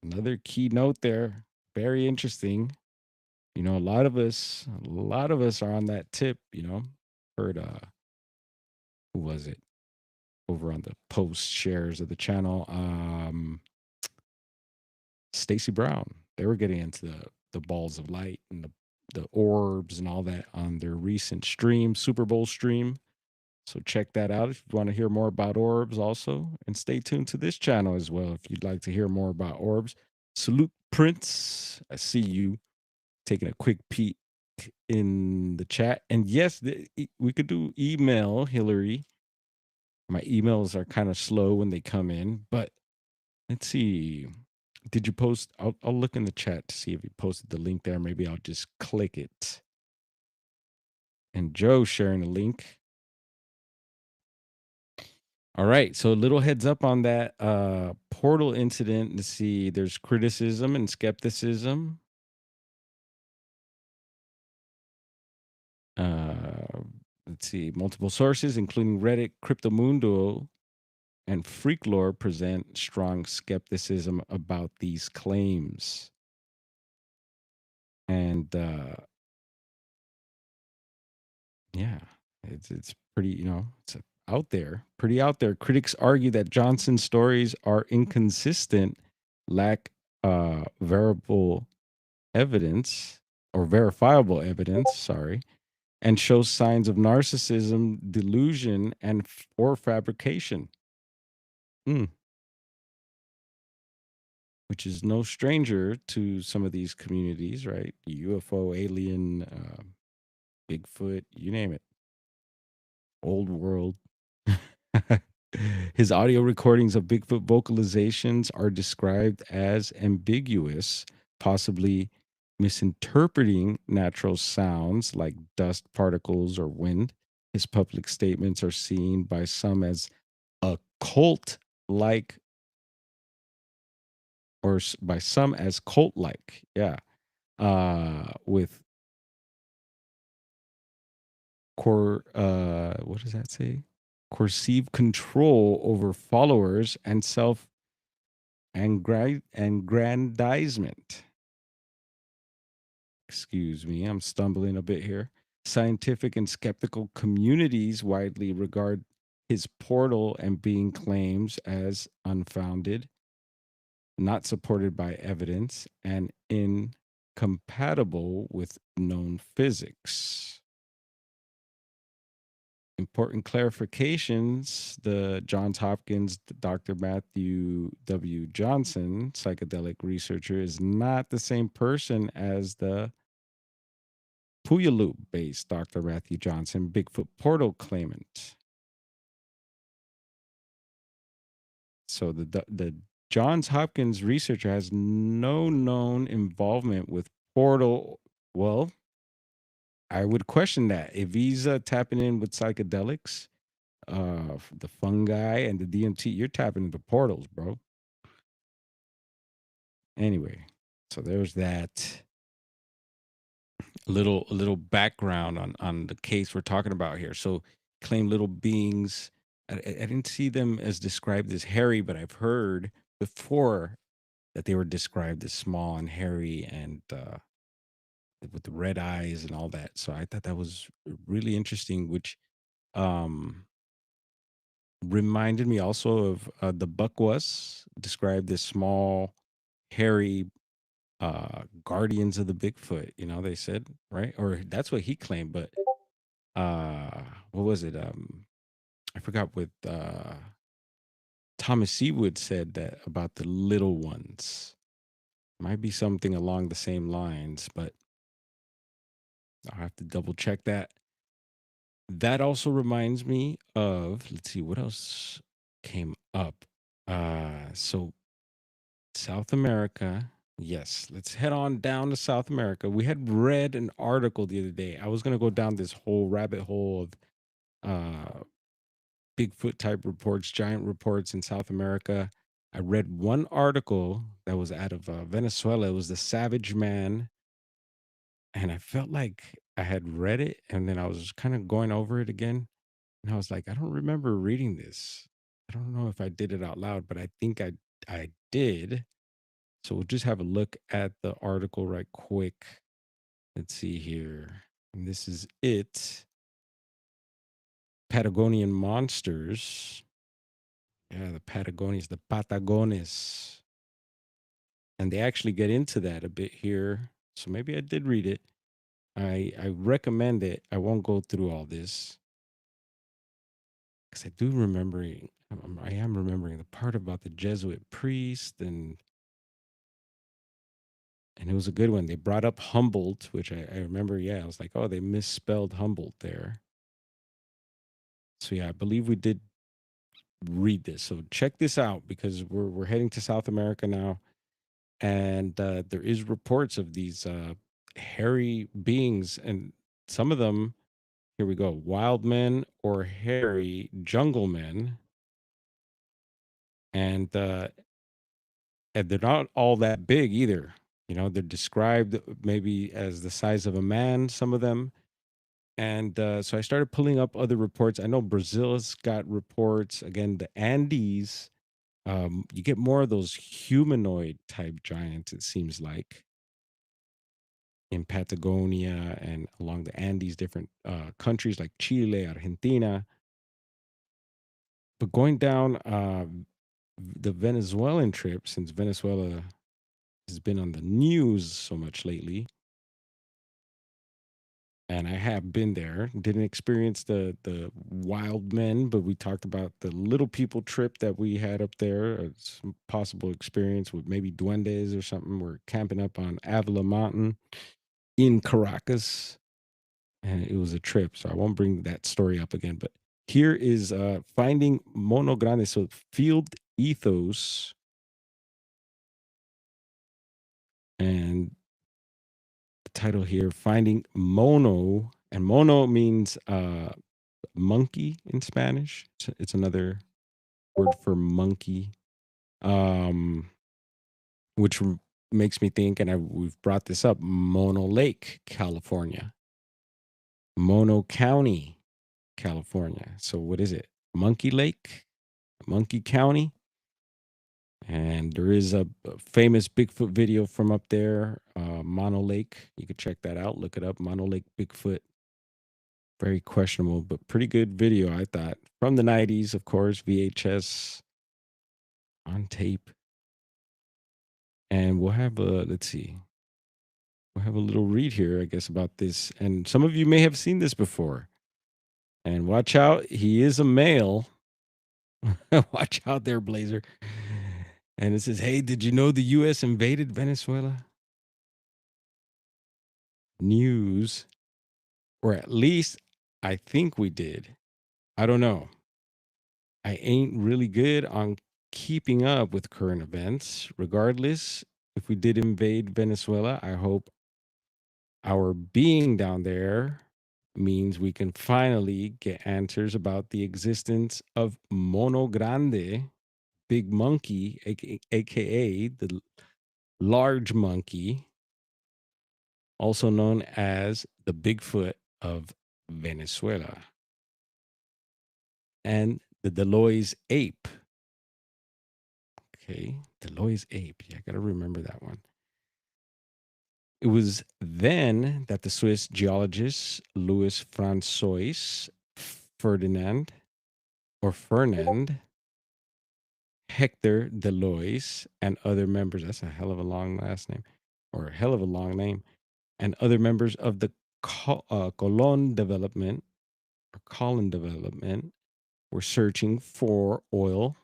Another key note there. Very interesting. A lot of us are on that tip, Heard who was it? Over on the post shares of the channel. Stacy Brown. They were getting into the balls of light and the orbs and all that on their recent stream, Super Bowl stream. So check that out if you want to hear more about orbs also. And stay tuned to this channel as well if you'd like to hear more about orbs. Salute Prince. I see you taking a quick peek in the chat. And yes, we could do email, Hillary. My emails are kind of slow when they come in, but let's see. Did you post? I'll look in the chat to see if you posted the link there. Maybe I'll just click it. And Joe sharing a link. All right. So a little heads up on that portal incident. Let's see. There's criticism and skepticism. Let's see. Multiple sources, including Reddit, Cryptomundo, and Freaklore, present strong skepticism about these claims. And yeah, it's pretty, it's out there, pretty out there. Critics argue that Johnson's stories are inconsistent, lack verifiable evidence, sorry, and show signs of narcissism, delusion, and or fabrication. Which is no stranger to some of these communities, right? UFO, alien, Bigfoot, you name it. Old world. His audio recordings of Bigfoot vocalizations are described as ambiguous, possibly misinterpreting natural sounds like dust particles or wind. His public statements are seen by some as cult-like, or by some as cult-like, with what does that say? Coercive control over followers and self-aggrandizement. Excuse me, I'm stumbling a bit here. Scientific and skeptical communities widely regard his portal and being claims as unfounded, not supported by evidence, and incompatible with known physics. Important clarifications. The Johns Hopkins Dr. Matthew W. Johnson, psychedelic researcher, is not the same person as the Puyallup-based Dr. Matthew Johnson, Bigfoot portal claimant. So the Johns Hopkins researcher has no known involvement with portal. Well, I would question that. If he's tapping in with psychedelics, the fungi and the DMT, you're tapping into portals, bro. Anyway, so there's that little background on the case we're talking about here. So claim little beings. I didn't see them as described as hairy, but I've heard before that they were described as small and hairy and with the red eyes and all that. So I thought that was really interesting, which reminded me also of the Buckwas, described as small, hairy guardians of the Bigfoot. They said, right? Or that's what he claimed, but what was it? I forgot what Thomas Seawood said that about the little ones. Might be something along the same lines, but I'll have to double check that. That also reminds me of, let's see, what else came up. So South America. Yes, let's head on down to South America. We had read an article the other day. I was going to go down this whole rabbit hole of Bigfoot type reports, giant reports in South America. I read one article that was out of Venezuela. It was the Savage Man. And I felt like I had read it and then I was kind of going over it again. And I was like, I don't remember reading this. I don't know if I did it out loud, but I think I did. So we'll just have a look at the article right quick. Let's see here. And this is it. Patagonian monsters. Yeah, the Patagonians, the Patagones. And they actually get into that a bit here. So maybe I did read it. I recommend it. I won't go through all this. because I do remembering, I am remembering the part about the Jesuit priest, and it was a good one. They brought up Humboldt, which I remember. Yeah, I was like, oh, they misspelled Humboldt there. So yeah, I believe we did read this. So check this out, because we're heading to South America now, and there is reports of these hairy beings, and some of them. Here we go. Wild men or hairy jungle men, and they're not all that big either. You know, they're described maybe as the size of a man, some of them. And so I started pulling up other reports. I know Brazil's got reports. Again, the Andes, you get more of those humanoid type giants, it seems like, in Patagonia and along the Andes, different countries like Chile, Argentina. But going down the Venezuelan trip, since Venezuela has been on the news so much lately, and I have been there. Didn't experience the wild men, but we talked about the little people trip that we had up there. Some possible experience with maybe duendes or something. We're camping up on Avila Mountain in Caracas, and it was a trip. So I won't bring that story up again. But here is finding Mono Grande. So field ethos, and the title here, finding Mono, and Mono means monkey in Spanish. It's another word for monkey, um, which makes me think, and we've brought this up, Mono Lake, California, Mono County, California. So what is it? Monkey Lake, Monkey County. And there is a famous Bigfoot video from up there, Mono Lake. You could check that out. Look it up, Mono Lake Bigfoot. Very questionable, but pretty good video, I thought. From the 90s, of course, VHS on tape. And we'll have let's see. We'll have a little read here, I guess, about this. And some of you may have seen this before. And watch out, he is a male. Watch out there, Blazer. And it says, hey, did you know the U.S. invaded Venezuela? News. Or at least I think we did. I don't know. I ain't really good on keeping up with current events. Regardless, if we did invade Venezuela, I hope our being down there means we can finally get answers about the existence of Mono Grande, big monkey, aka the large monkey, also known as the Bigfoot of Venezuela, and the Deloitte ape. Okay, Deloitte ape. Yeah, I got to remember that one. It was then that the Swiss geologist Louis Francois Ferdinand Hector Deloitte and other members, that's a hell of a long last name, or a hell of a long name, and other members of the Colon development were searching for oil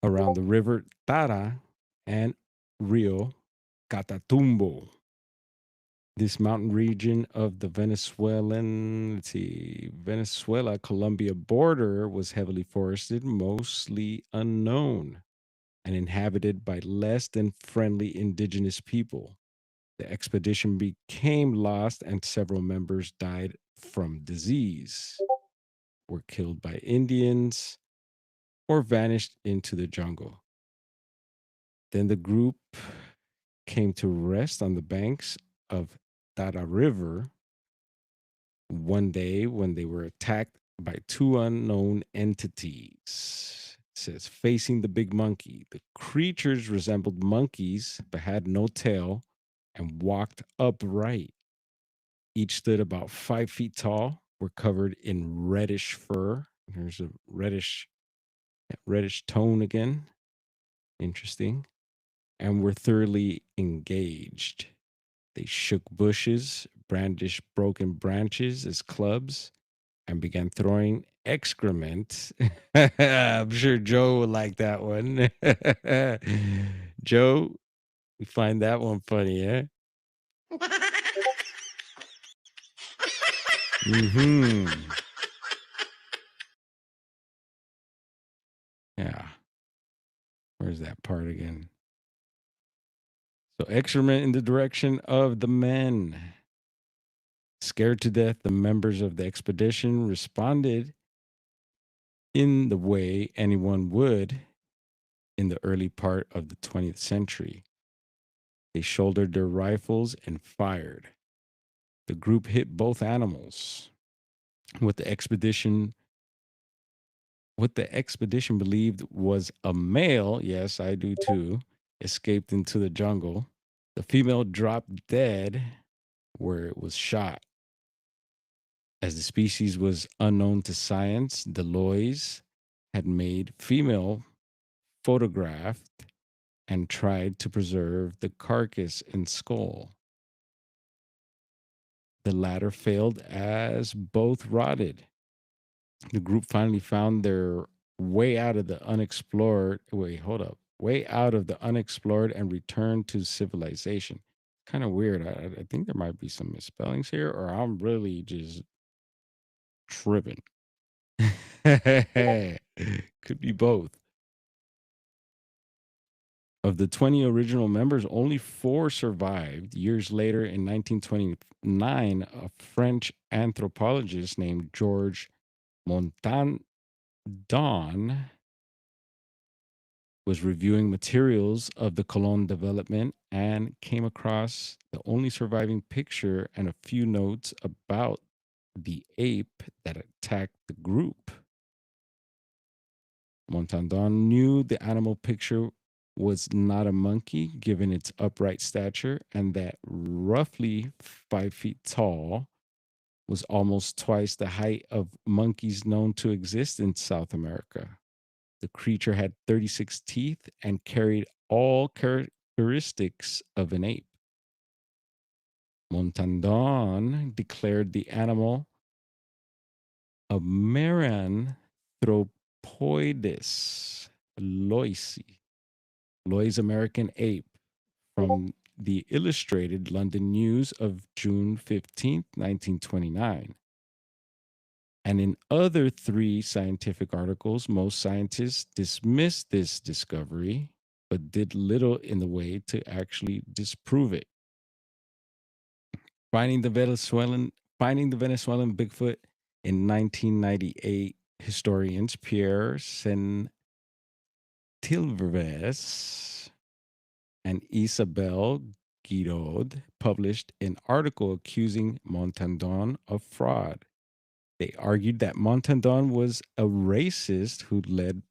around the river Tara and Rio Catatumbo. This mountain region of the Venezuela-Colombia border was heavily forested, mostly unknown, and inhabited by less than friendly indigenous people. The expedition became lost, and several members died from disease, were killed by Indians, or vanished into the jungle. Then the group came to rest on the banks of Tara River one day when they were attacked by two unknown entities. It says, facing the big monkey. The creatures resembled monkeys but had no tail and walked upright. Each stood about 5 feet tall, were covered in reddish fur. There's a reddish tone again. Interesting. And were thoroughly engaged. They shook bushes, brandished broken branches as clubs, and began throwing excrement. I'm sure Joe would like that one. Joe, you find that one funny, eh? Mm-hmm. Yeah. Where's that part again? So excrement in the direction of the men. Scared to death, the members of the expedition responded in the way anyone would in the early part of the 20th century. They shouldered their rifles and fired. The group hit both animals. What the expedition believed was a male, yes, I do too, escaped into the jungle. The female dropped dead where it was shot. As the species was unknown to science, Deloys had made female photographed and tried to preserve the carcass and skull. The latter failed as both rotted. The group finally found their way out of the unexplored. Wait, hold up. Way out of the unexplored and returned to civilization. Kind of weird. I think there might be some misspellings here, or I'm really just tripping. Could be both. Of the 20 original members, only 4 survived. Years later, in 1929, a French anthropologist named Georges Montandon was reviewing materials of the Cologne development and came across the only surviving picture and a few notes about the ape that attacked the group. Montandon knew the animal picture was not a monkey given its upright stature and that roughly 5 feet tall was almost twice the height of monkeys known to exist in South America. The creature had 36 teeth and carried all characteristics of an ape. Montandon declared the animal a Meranthropoides loisi, Lois American ape, from the Illustrated London News of June 15th, 1929. And in other 3 scientific articles, most scientists dismissed this discovery, but did little in the way to actually disprove it. Finding the Venezuelan Bigfoot in 1998, historians Pierre Sentilves and Isabelle Guiraud published an article accusing Montandon of fraud. They argued that Montandon was a racist who led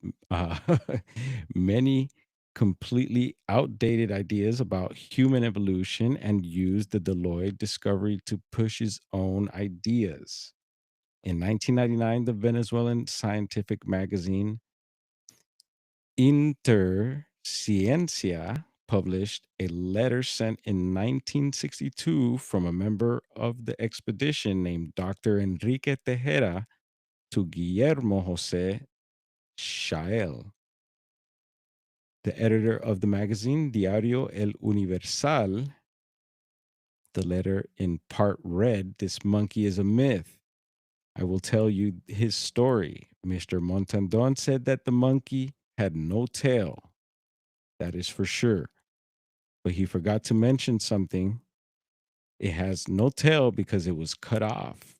many completely outdated ideas about human evolution and used the Deloy discovery to push his own ideas. In 1999, the Venezuelan scientific magazine Interciencia published a letter sent in 1962 from a member of the expedition named Dr. Enrique Tejera to Guillermo Jose Chael, the editor of the magazine Diario El Universal. The letter in part read, "This monkey is a myth. I will tell you his story. Mr. Montandon said that the monkey had no tail. That is for sure. But he forgot to mention something. It has no tail because it was cut off.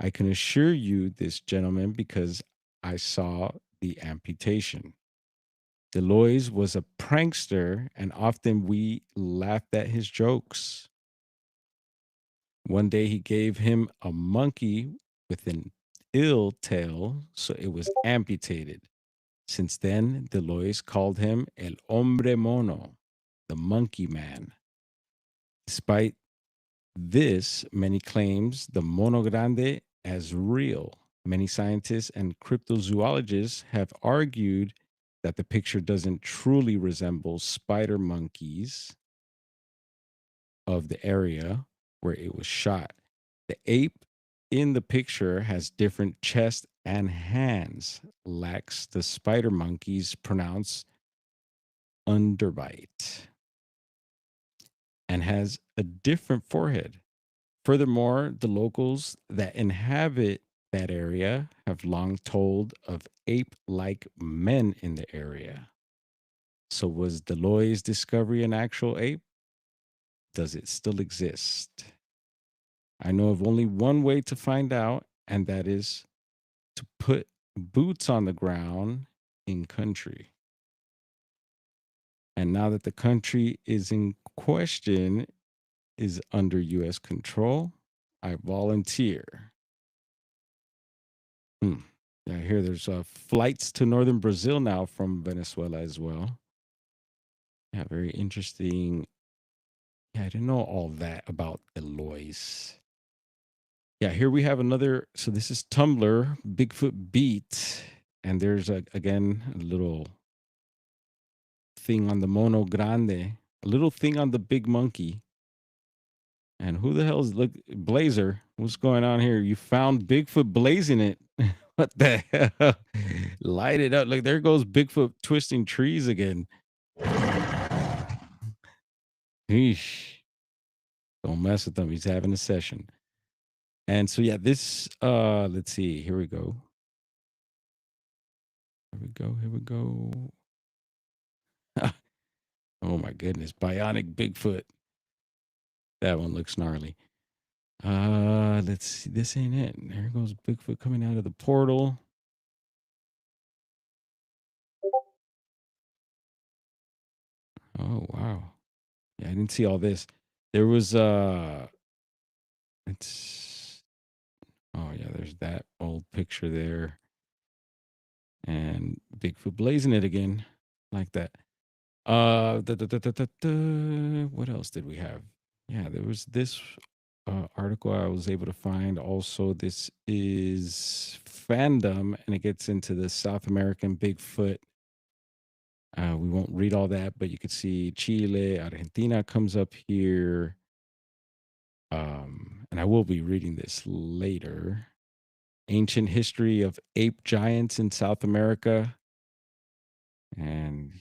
I can assure you this, gentlemen, because I saw the amputation. Deloys was a prankster, and often we laughed at his jokes. One day he gave him a monkey with an ill tail, so it was amputated. Since then, Deloys called him El Hombre Mono, the monkey man. Despite this, many claims the Mono Grande as real. Many scientists and cryptozoologists have argued that the picture doesn't truly resemble spider monkeys of the area where it was shot. The ape in the picture has different chest and hands, lacks the spider monkey's pronounced underbite, and has a different forehead. Furthermore, the locals that inhabit that area have long told of ape-like men in the area. So was Deloy's discovery an actual ape? Does it still exist? I know of only one way to find out, and that is to put boots on the ground in country. And now that the country is in question is under U.S. control, I volunteer. Yeah, I hear there's flights to northern Brazil now from Venezuela as well. Yeah, very interesting. Yeah, I didn't know all that about Eloise. Yeah, here we have another. So this is Tumblr, Bigfoot Beat. And there's, again, a little thing on the Mono Grande, a little thing on the big monkey. And who the hell is, look, Blazer? What's going on here? You found Bigfoot blazing it. What the hell? Light it up. Look, there goes Bigfoot twisting trees again. Eesh. Don't mess with him. He's having a session. And so, yeah, this, let's see. Here we go. Here we go. Oh, my goodness. Bionic Bigfoot. That one looks gnarly. Let's see. This ain't it. There goes Bigfoot coming out of the portal. Oh, wow. Yeah, I didn't see all this. There was it's oh yeah, there's that old picture there. And Bigfoot blazing it again. Like that. What else did we have? Yeah, there was this article I was able to find. Also, this is fandom, and it gets into the South American Bigfoot. We won't read all that, but you could see Chile, Argentina comes up here. And I will be reading this later. Ancient history of ape giants in South America. And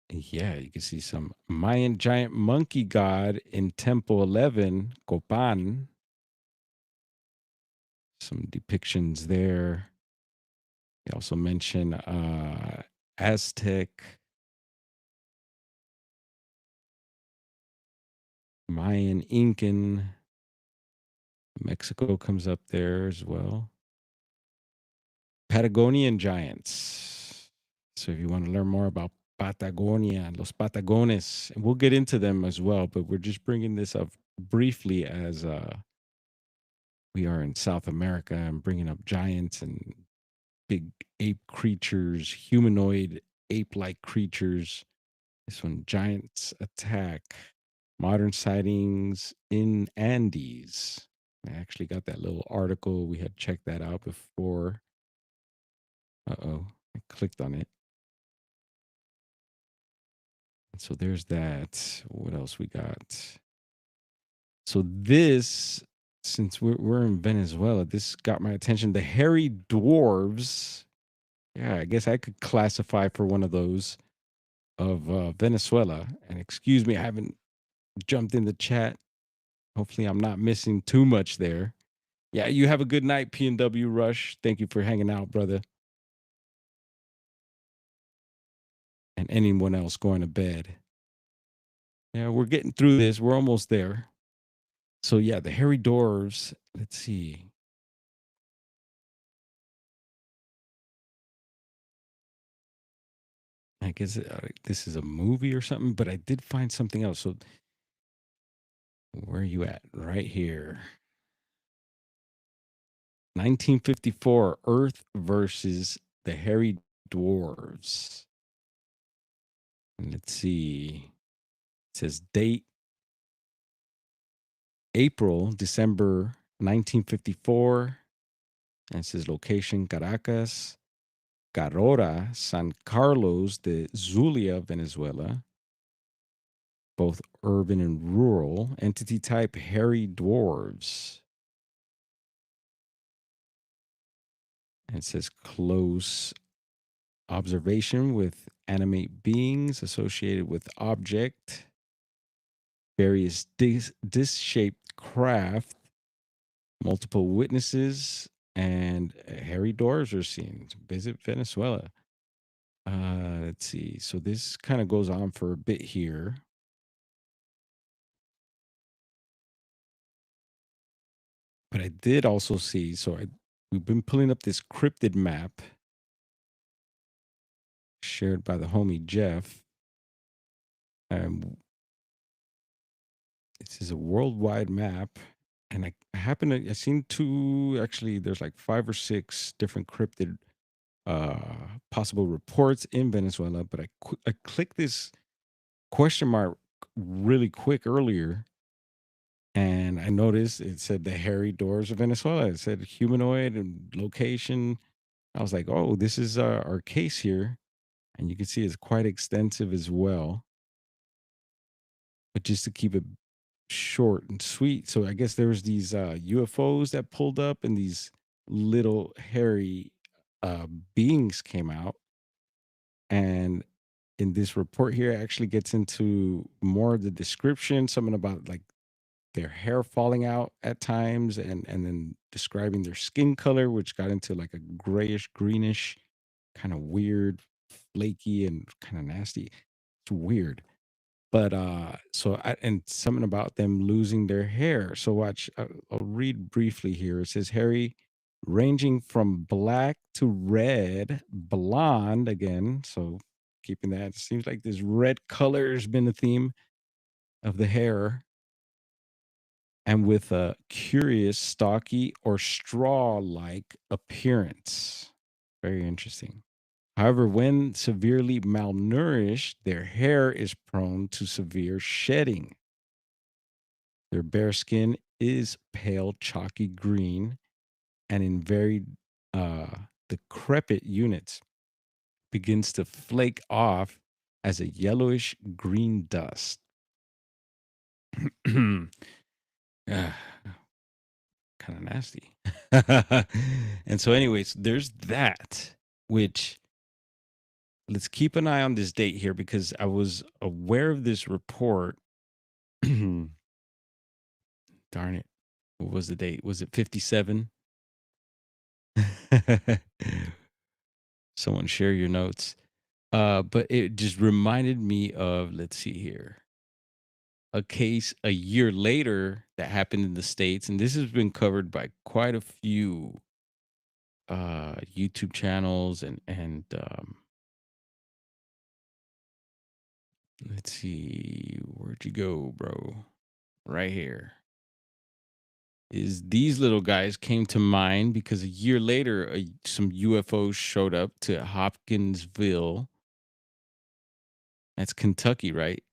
yeah, you can see some Mayan giant monkey god in Temple 11, Copan. Some depictions there. They also mention Aztec, Mayan, Incan. Mexico comes up there as well. Patagonian giants. So if you want to learn more about Patagonia, los Patagones, and we'll get into them as well, but we're just bringing this up briefly as we are in South America and bringing up giants and big ape creatures, humanoid ape-like creatures. This one, giants attack. Modern sightings in Andes. I actually got that little article. We had checked that out before. Uh-oh, I clicked on it. So there's that. What else we got? So this, since we're in Venezuela, this got my attention. The hairy dwarves. Yeah, I guess I could classify for one of those of Venezuela. And excuse me, I haven't jumped in the chat. Hopefully I'm not missing too much there. Yeah, you have a good night, P&W Rush. Thank you for hanging out, brother. And anyone else going to bed. Yeah, we're getting through this. We're almost there. So yeah, the hairy dwarves. Let's see. I guess this is a movie or something, but I did find something else. So where are you at? Right here. 1954, Earth versus the hairy dwarves. And let's see. It says date December 1954. And it says location Caracas, Carora, San Carlos de Zulia, Venezuela. Both urban and rural. Entity type hairy dwarves. It says close observation with animate beings associated with object, various disc-shaped craft, multiple witnesses, and hairy doors are seen. Visit Venezuela. Let's see. So this kind of goes on for a bit here. But I did also see, we've been pulling up this cryptid map shared by the homie Jeff. This is a worldwide map. And I seen two, actually, there's like 5 or 6 different cryptid possible reports in Venezuela. But I clicked this question mark really quick earlier. And I noticed it said the hairy doors of Venezuela. It said humanoid and location. I was like, oh, this is our case here. And you can see it's quite extensive as well. But just to keep it short and sweet. So I guess there was these UFOs that pulled up and these little hairy beings came out. And in this report here, it actually gets into more of the description, something about like their hair falling out at times and then describing their skin color, which got into like a grayish, greenish, kind of weird, flaky, and kind of nasty. It's weird. But and something about them losing their hair. So watch, I'll read briefly here. It says hairy, ranging from black to red, blonde again. So keeping that, it seems like this red color has been the theme of the hair, and with a curious, stocky, or straw-like appearance. Very interesting. However, when severely malnourished, their hair is prone to severe shedding. Their bare skin is pale, chalky green, and in very decrepit units begins to flake off as a yellowish green dust. Kind of nasty. And so, anyways, there's that, which let's keep an eye on this date here because I was aware of this report. Darn it. What was the date? Was it 57? Someone share your notes. But it just reminded me of, let's see here, a case a year later that happened in the States. And this has been covered by quite a few YouTube channels and let's see, where'd you go, bro? Right here. Is these little guys came to mind because a year later, some UFOs showed up to Hopkinsville. That's Kentucky, right?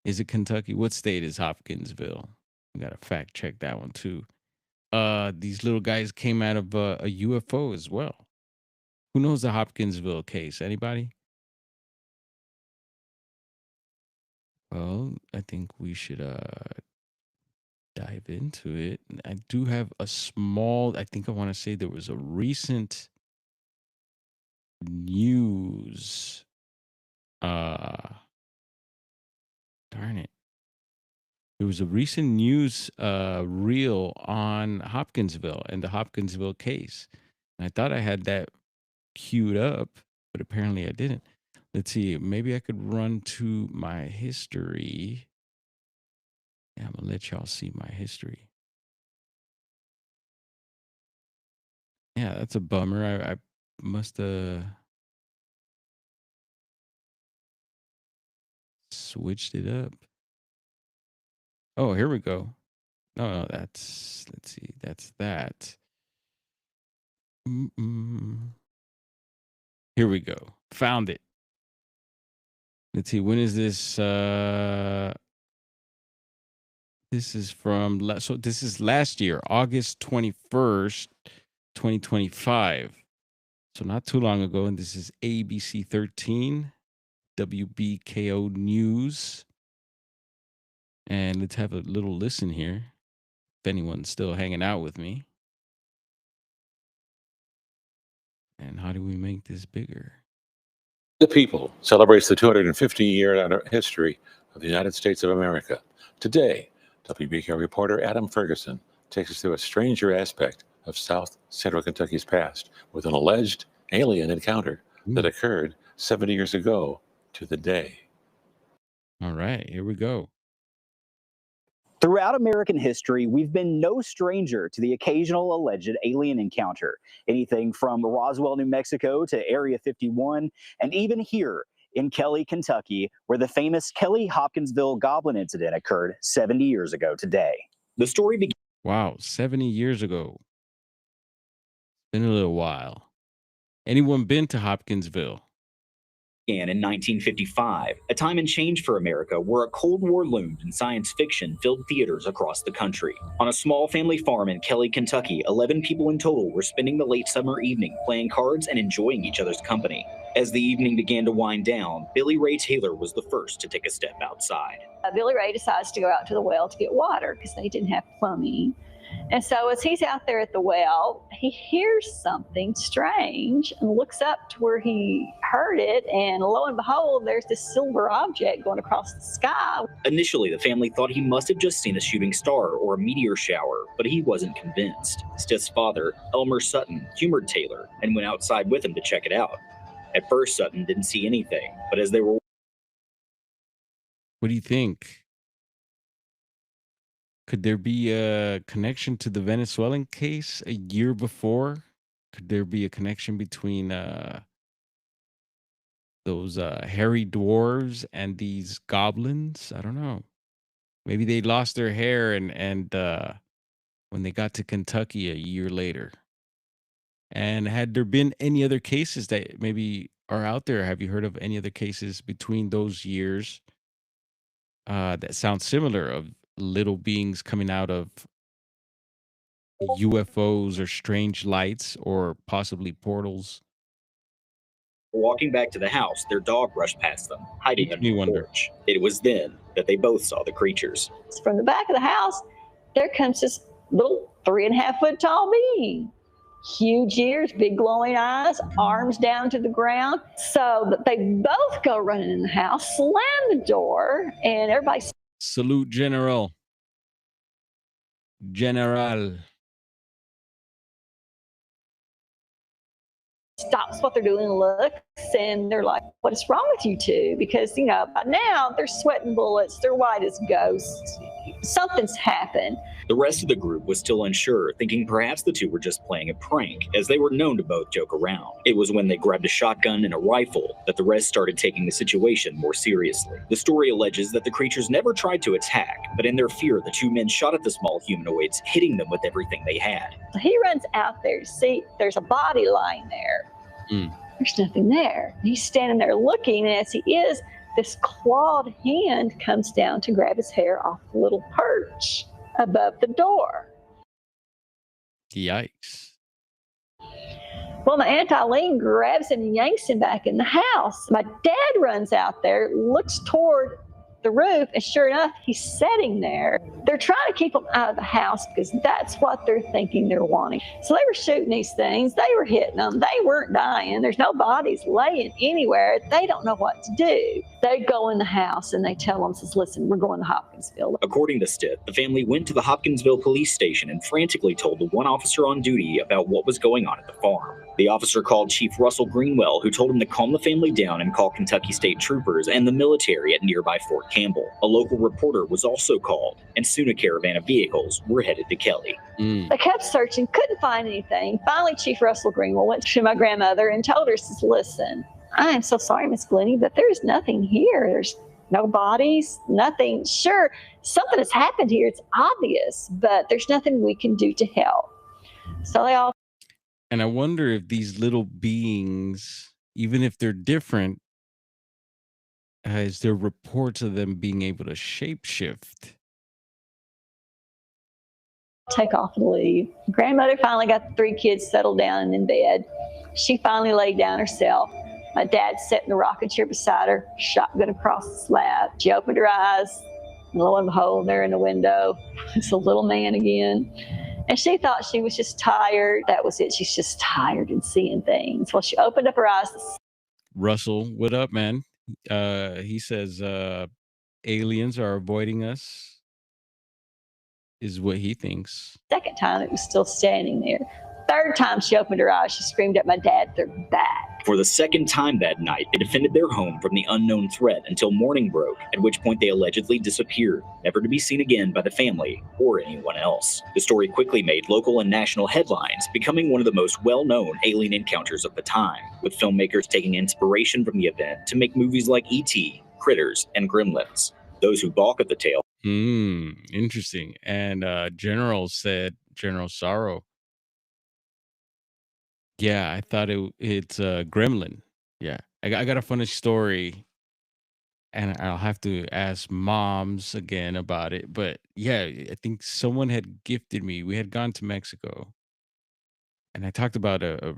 Is it Kentucky? What state is Hopkinsville? We got to fact check that one too. These little guys came out of a UFO as well. Who knows the Hopkinsville case? Anybody? Well, I think we should dive into it. I do have a small, I think I want to say there was a recent news. Darn it. There was a recent news reel on Hopkinsville and the Hopkinsville case. And I thought I had that queued up, but apparently I didn't. Let's see. Maybe I could run to my history. Yeah, I'm going to let y'all see my history. Yeah, that's a bummer. I must have switched it up. Oh, here we go. No, that's, let's see, that's that. Here we go. Found it. Let's see, when is this? This is from, so this is last year, August 21st, 2025. So not too long ago, and this is ABC 13, WBKO News. And let's have a little listen here, if anyone's still hanging out with me. And how do we make this bigger? The People celebrates the 250-year history of the United States of America. Today, WBK reporter Adam Ferguson takes us through a stranger aspect of South Central Kentucky's past with an alleged alien encounter that occurred 70 years ago to the day. All right, here we go. Throughout American history, we've been no stranger to the occasional alleged alien encounter. Anything from Roswell, New Mexico to Area 51, and even here in Kelly, Kentucky, where the famous Kelly Hopkinsville Goblin incident occurred 70 years ago today. The story began. Wow, 70 years ago. Been a little while. Anyone been to Hopkinsville? In 1955, a time and change for America where a Cold War loomed and science fiction filled theaters across the country. On a small family farm in Kelly, Kentucky, 11 people in total were spending the late summer evening playing cards and enjoying each other's company. As the evening began to wind down, Billy Ray Taylor was the first to take a step outside. Billy Ray decides to go out to the well to get water because they didn't have plumbing. And so as he's out there at the well, he hears something strange and looks up to where he heard it. And lo and behold, there's this silver object going across the sky. Initially, the family thought he must have just seen a shooting star or a meteor shower, but he wasn't convinced. Stith's father, Elmer Sutton, humored Taylor and went outside with him to check it out. At first, Sutton didn't see anything, but as they were... What do you think? Could there be a connection to the Venezuelan case a year before? Could there be a connection between those hairy dwarves and these goblins? I don't know. Maybe they lost their hair and when they got to Kentucky a year later. And had there been any other cases that maybe are out there? Have you heard of any other cases between those years that sound similar, of little beings coming out of UFOs or strange lights or possibly portals? Walking back to the house, their dog rushed past them, hiding under the porch. It was then that they both saw the creatures. From the back of the house, there comes this little 3.5 foot tall being. Huge ears, big glowing eyes, arms down to the ground. So they both go running in the house, slam the door, and everybody... Salute, General. General. Stops what they're doing and looks, and they're like, what is wrong with you two? Because, you know, by now they're sweating bullets, they're white as ghosts. Something's happened. The rest of the group was still unsure, thinking perhaps the two were just playing a prank, as they were known to both joke around. It was when they grabbed a shotgun and a rifle that the rest started taking the situation more seriously. The story alleges that the creatures never tried to attack, but in their fear, the two men shot at the small humanoids, hitting them with everything they had. So he runs out there to see there's a body lying there. There's nothing there. He's standing there looking, and as he is, this clawed hand comes down to grab his hair off the little perch above the door. Yikes. Well, my Aunt Eileen grabs him and yanks him back in the house. My dad runs out there, looks toward the roof, and sure enough, he's sitting there. They're trying to keep him out of the house because that's what they're thinking they're wanting. So they were shooting these things. They were hitting them. They weren't dying. There's no bodies laying anywhere. They don't know what to do. They go in the house and they tell them, says, listen, we're going to Hopkinsville. According to Stith, the family went to the Hopkinsville police station and frantically told the one officer on duty about what was going on at the farm. The officer called Chief Russell Greenwell, who told him to calm the family down and call Kentucky State Troopers and the military at nearby Fort Campbell. A local reporter was also called, and soon a caravan of vehicles were headed to Kelly. They kept searching, couldn't find anything. Finally, Chief Russell Greenwell went to my grandmother and told her, says, listen, I am so sorry, Miss Glennie, but there's nothing here. There's no bodies, nothing. Sure, something has happened here. It's obvious, but there's nothing we can do to help. So they all... And I wonder if these little beings, even if they're different, is there reports of them being able to shapeshift? Take off and leave. Grandmother finally got the 3 kids settled down and in bed. She finally laid down herself. My dad sat in the rocking chair beside her, shotgun across the slab. She opened her eyes, and lo and behold, there in the window, it's a little man again. And she thought she was just tired. That was it. She's just tired and seeing things. Well, she opened up her eyes. Russell, what up, man? He says aliens are avoiding us, is what he thinks. Second time, it was still standing there. Third time she opened her eyes, she screamed at my dad, "They're back." For the second time that night, they defended their home from the unknown threat until morning broke, at which point they allegedly disappeared, never to be seen again by the family or anyone else. The story quickly made local and national headlines, becoming one of the most well-known alien encounters of the time, with filmmakers taking inspiration from the event to make movies like E.T., Critters, and Gremlins. Those who balk at the tale. Interesting. And General Sorrow. Yeah, I thought it's Gremlin. Yeah, I got a funny story, and I'll have to ask moms again about it. But yeah, I think someone had gifted me. We had gone to Mexico, and I talked about a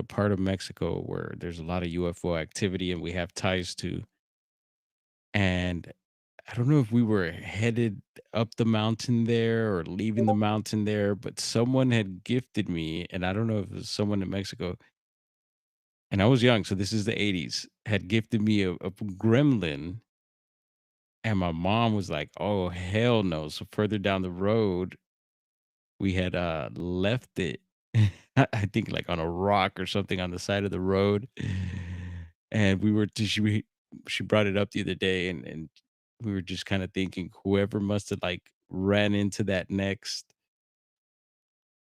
part of Mexico where there's a lot of UFO activity, and we have ties to. And I don't know if we were headed up the mountain there or leaving the mountain there, but someone had gifted me, and I don't know if it was someone in Mexico, and I was young, so this is the 80s, had gifted me a gremlin, and my mom was like, "Oh, hell no." So further down the road, we had left it, I think like on a rock or something on the side of the road. And she brought it up the other day, and we were just kind of thinking whoever must have like ran into that next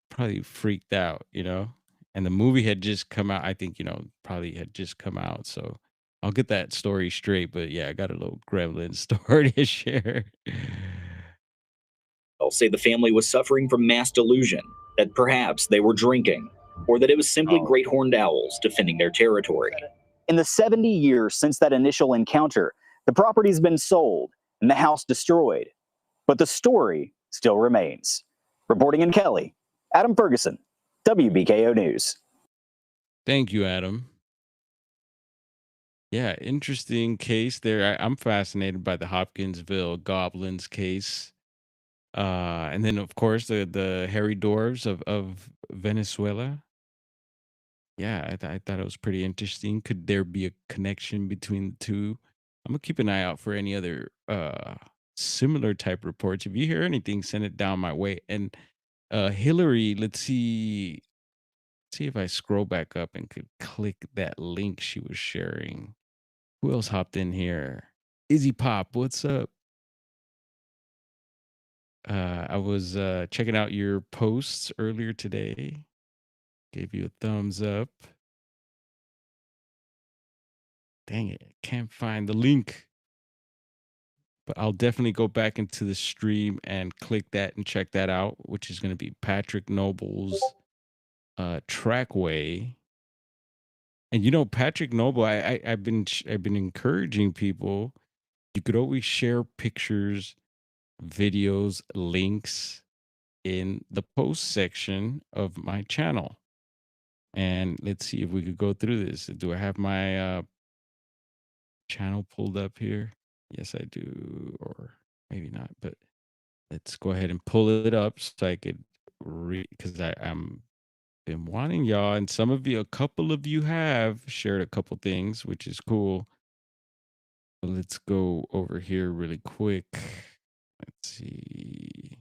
probably freaked out, you know? And the movie had just come out. I think, probably had just come out. So I'll get that story straight. But yeah, I got a little gremlin story to share. I'll say the family was suffering from mass delusion, that perhaps they were drinking, or that it was simply great horned owls defending their territory. In the 70 years since that initial encounter, the property's been sold and the house destroyed. But the story still remains. Reporting in Kelly, Adam Ferguson, WBKO News. Thank you, Adam. Yeah, interesting case there. I'm fascinated by the Hopkinsville goblins case. And then of course the hairy dwarves of Venezuela. Yeah, I thought it was pretty interesting. Could there be a connection between the two? I'm gonna keep an eye out for any other similar type reports. If you hear anything, send it down my way. And Hillary, let's see if I scroll back up and could click that link she was sharing. Who else hopped in here? Izzy Pop, what's up? I was checking out your posts earlier today. Gave you a thumbs up. Dang it, can't find the link. But I'll definitely go back into the stream and click that and check that out, which is going to be Patrick Noble's Trackway. And Patrick Noble, I've been encouraging people. You could always share pictures, videos, links in the post section of my channel. And let's see if we could go through this. Do I have my channel pulled up here? Yes, I do, or maybe not. But let's go ahead and pull it up so I could read, because I'm been wanting y'all, and a couple of you have shared a couple things, which is cool. But let's go over here really quick. Let's see.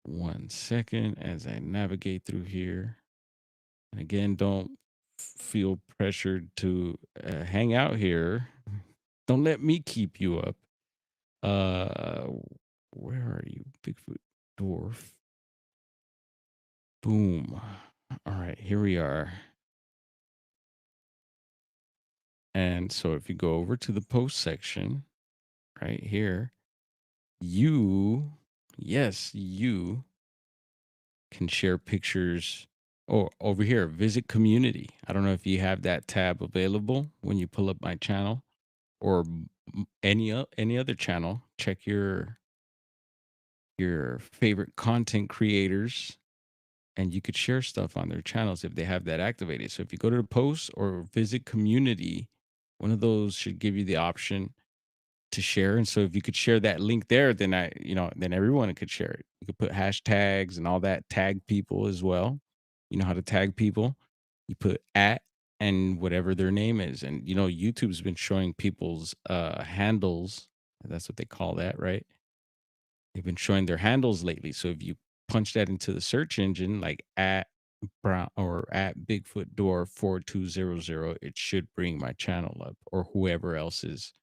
1 second as I navigate through here. And again, don't feel pressured to hang out here. Don't let me keep you up. Where are you, Bigfoot Dwarf? Boom. All right, here we are. And so if you go over to the post section right here, you can share pictures. Oh, over here, visit community. I don't know if you have that tab available when you pull up my channel, or any other channel. Check your favorite content creators, and you could share stuff on their channels if they have that activated. So if you go to the post or visit community, one of those should give you the option to share. And so if you could share that link there, then then everyone could share it. You could put hashtags and all that, tag people as well. You know how to tag people. You put at and whatever their name is. And YouTube's been showing people's handles. That's what they call that, right? They've been showing their handles lately. So if you punch that into the search engine, like at Brown or at Bigfoot Dwarf 4200, it should bring my channel up or whoever else's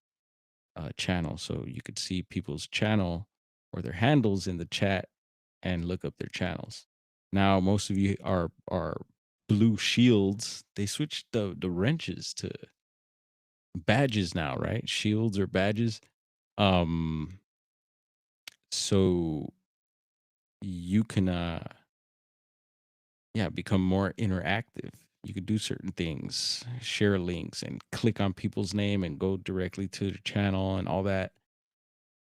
channel. So you could see people's channel or their handles in the chat and look up their channels. Now, most of you are blue shields. They switched the wrenches to badges now, right? Shields or badges. So you can become more interactive. You could do certain things, share links and click on people's name and go directly to the channel and all that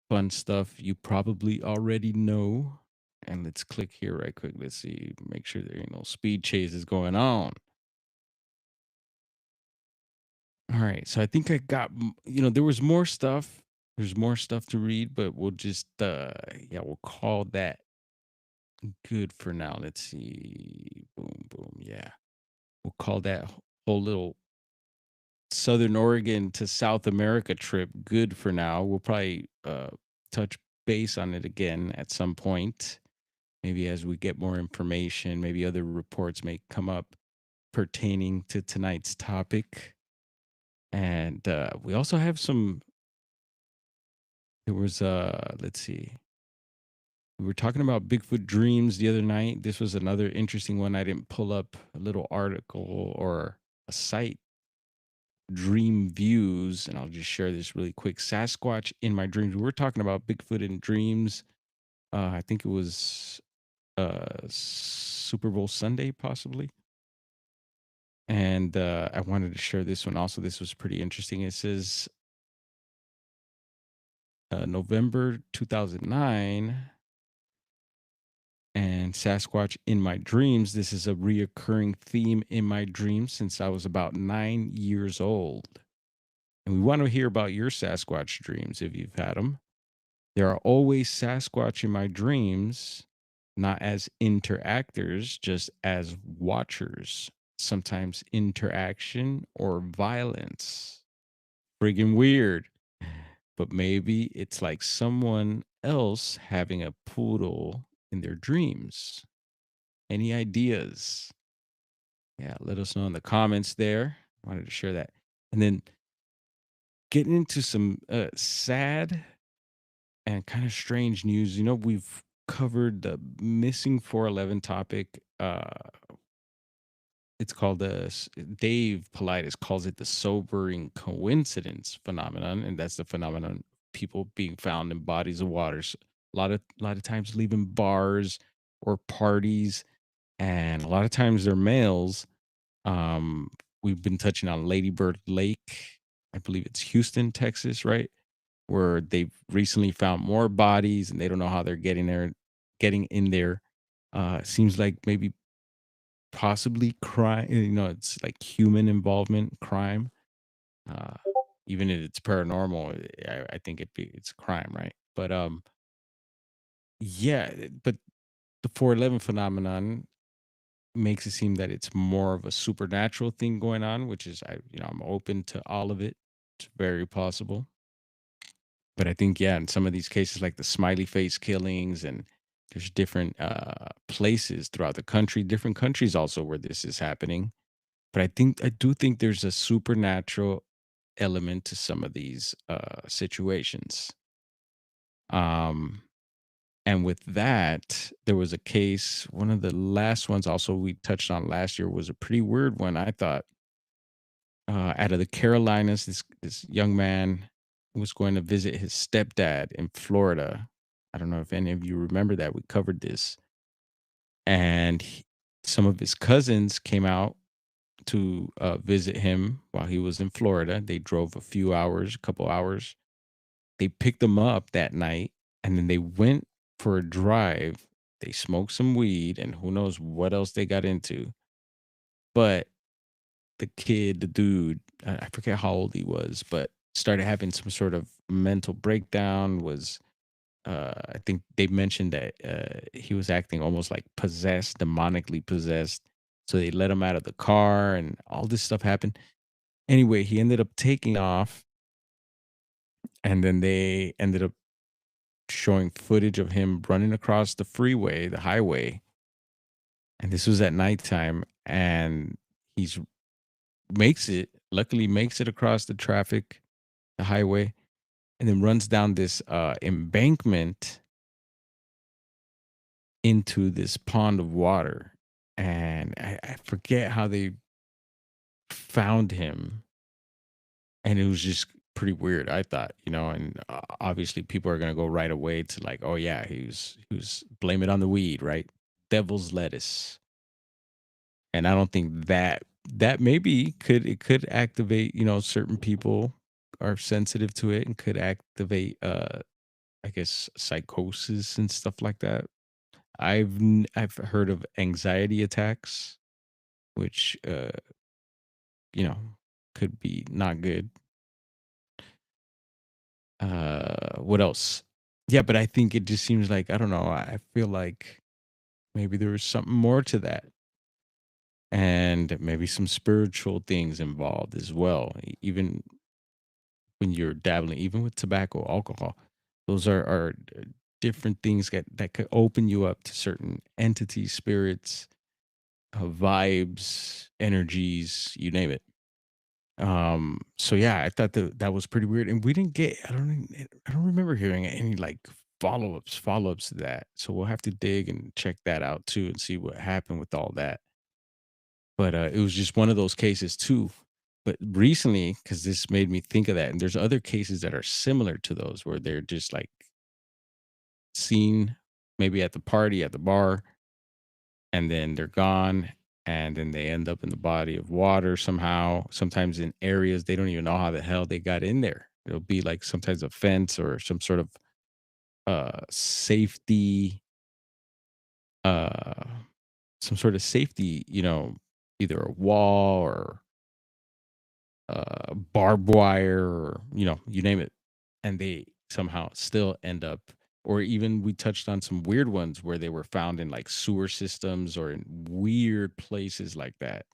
fun stuff you probably already know. And let's click here right quick. Let's see, make sure there ain't no speed chases going on. All right, so I think I got, there was more stuff. There's more stuff to read, but we'll just, we'll call that good for now. Let's see. Boom, boom. Yeah. We'll call that whole little Southern Oregon to South America trip good for now. We'll probably touch base on it again at some point. Maybe as we get more information, maybe other reports may come up pertaining to tonight's topic. And we also have there was, let's see. We were talking about Bigfoot dreams the other night. This was another interesting one. I didn't pull up a little article or a site, Dream Views, and I'll just share this really quick. Sasquatch in my dreams. We were talking about Bigfoot in dreams. I think it was Super Bowl Sunday, possibly. And I wanted to share this one also. This was pretty interesting. It says November 2009 and Sasquatch in my dreams. This is a reoccurring theme in my dreams since I was about 9 years old. And we want to hear about your Sasquatch dreams if you've had them. There are always Sasquatch in my dreams, not as interactors, just as watchers. Sometimes interaction or violence. Friggin' weird. But maybe it's like someone else having a poodle in their dreams. Any ideas? Yeah, let us know in the comments there. I wanted to share that. And then getting into some sad and kind of strange news. We've covered the missing 411 topic. It's called Dave Politis calls it the sobering coincidence phenomenon, and that's the phenomenon of people being found in bodies of waters. A lot of times leaving bars or parties, and a lot of times they're males. We've been touching on Lady Bird Lake. I believe it's Houston, Texas, right? Where they've recently found more bodies and they don't know how they're getting in there. Seems like maybe possibly crime, it's like human involvement, crime. Even if it's paranormal, I think it's crime, right? But but the 411 phenomenon makes it seem that it's more of a supernatural thing going on, which is I'm open to all of it. It's very possible. But I think, in some of these cases, like the smiley face killings, and there's different places throughout the country, different countries also where this is happening. But I do think there's a supernatural element to some of these situations. And with that, there was a case, one of the last ones also we touched on last year was a pretty weird one, I thought. Out of the Carolinas, this young man was going to visit his stepdad in Florida. I don't know if any of you remember that. We covered this. And some of his cousins came out to visit him while he was in Florida. They drove a couple hours. They picked him up that night, and then they went for a drive. They smoked some weed, and who knows what else they got into. But the dude, I forget how old he was, but started having some sort of mental breakdown. Was I think they mentioned that he was acting almost like possessed, demonically possessed. So they let him out of the car, and all this stuff happened. Anyway, he ended up taking off, and then they ended up showing footage of him running across the freeway, the highway, and this was at nighttime. And he's makes it, luckily makes it across the traffic, the highway, and then runs down this embankment into this pond of water. And I forget how they found him, and it was just pretty weird, I thought, and obviously people are gonna go right away to like, oh yeah, he was blame it on the weed, right? Devil's lettuce. And I don't think that maybe could activate, certain people are sensitive to it and could activate I guess psychosis and stuff like that. I've heard of anxiety attacks, which you know could be not good. What else? Yeah, but I think it just seems like, I don't know, I feel like maybe there was something more to that, and maybe some spiritual things involved as well. Even when you're dabbling, even with tobacco, alcohol, those are different things that could open you up to certain entities, spirits, vibes, energies, you name it. So yeah, I thought that was pretty weird, and we didn't get. I don't remember hearing any like follow ups to that. So we'll have to dig and check that out too, and see what happened with all that. But it was just one of those cases too. But recently, because this made me think of that, and there's other cases that are similar to those where they're just like seen maybe at the party, at the bar, and then they're gone, and then they end up in the body of water somehow, sometimes in areas they don't even know how the hell they got in there. It'll be like sometimes a fence or some sort of safety, uh some sort of safety, either a wall or barbed wire, or you name it, and they somehow still end up. Or even we touched on some weird ones where they were found in like sewer systems or in weird places like that.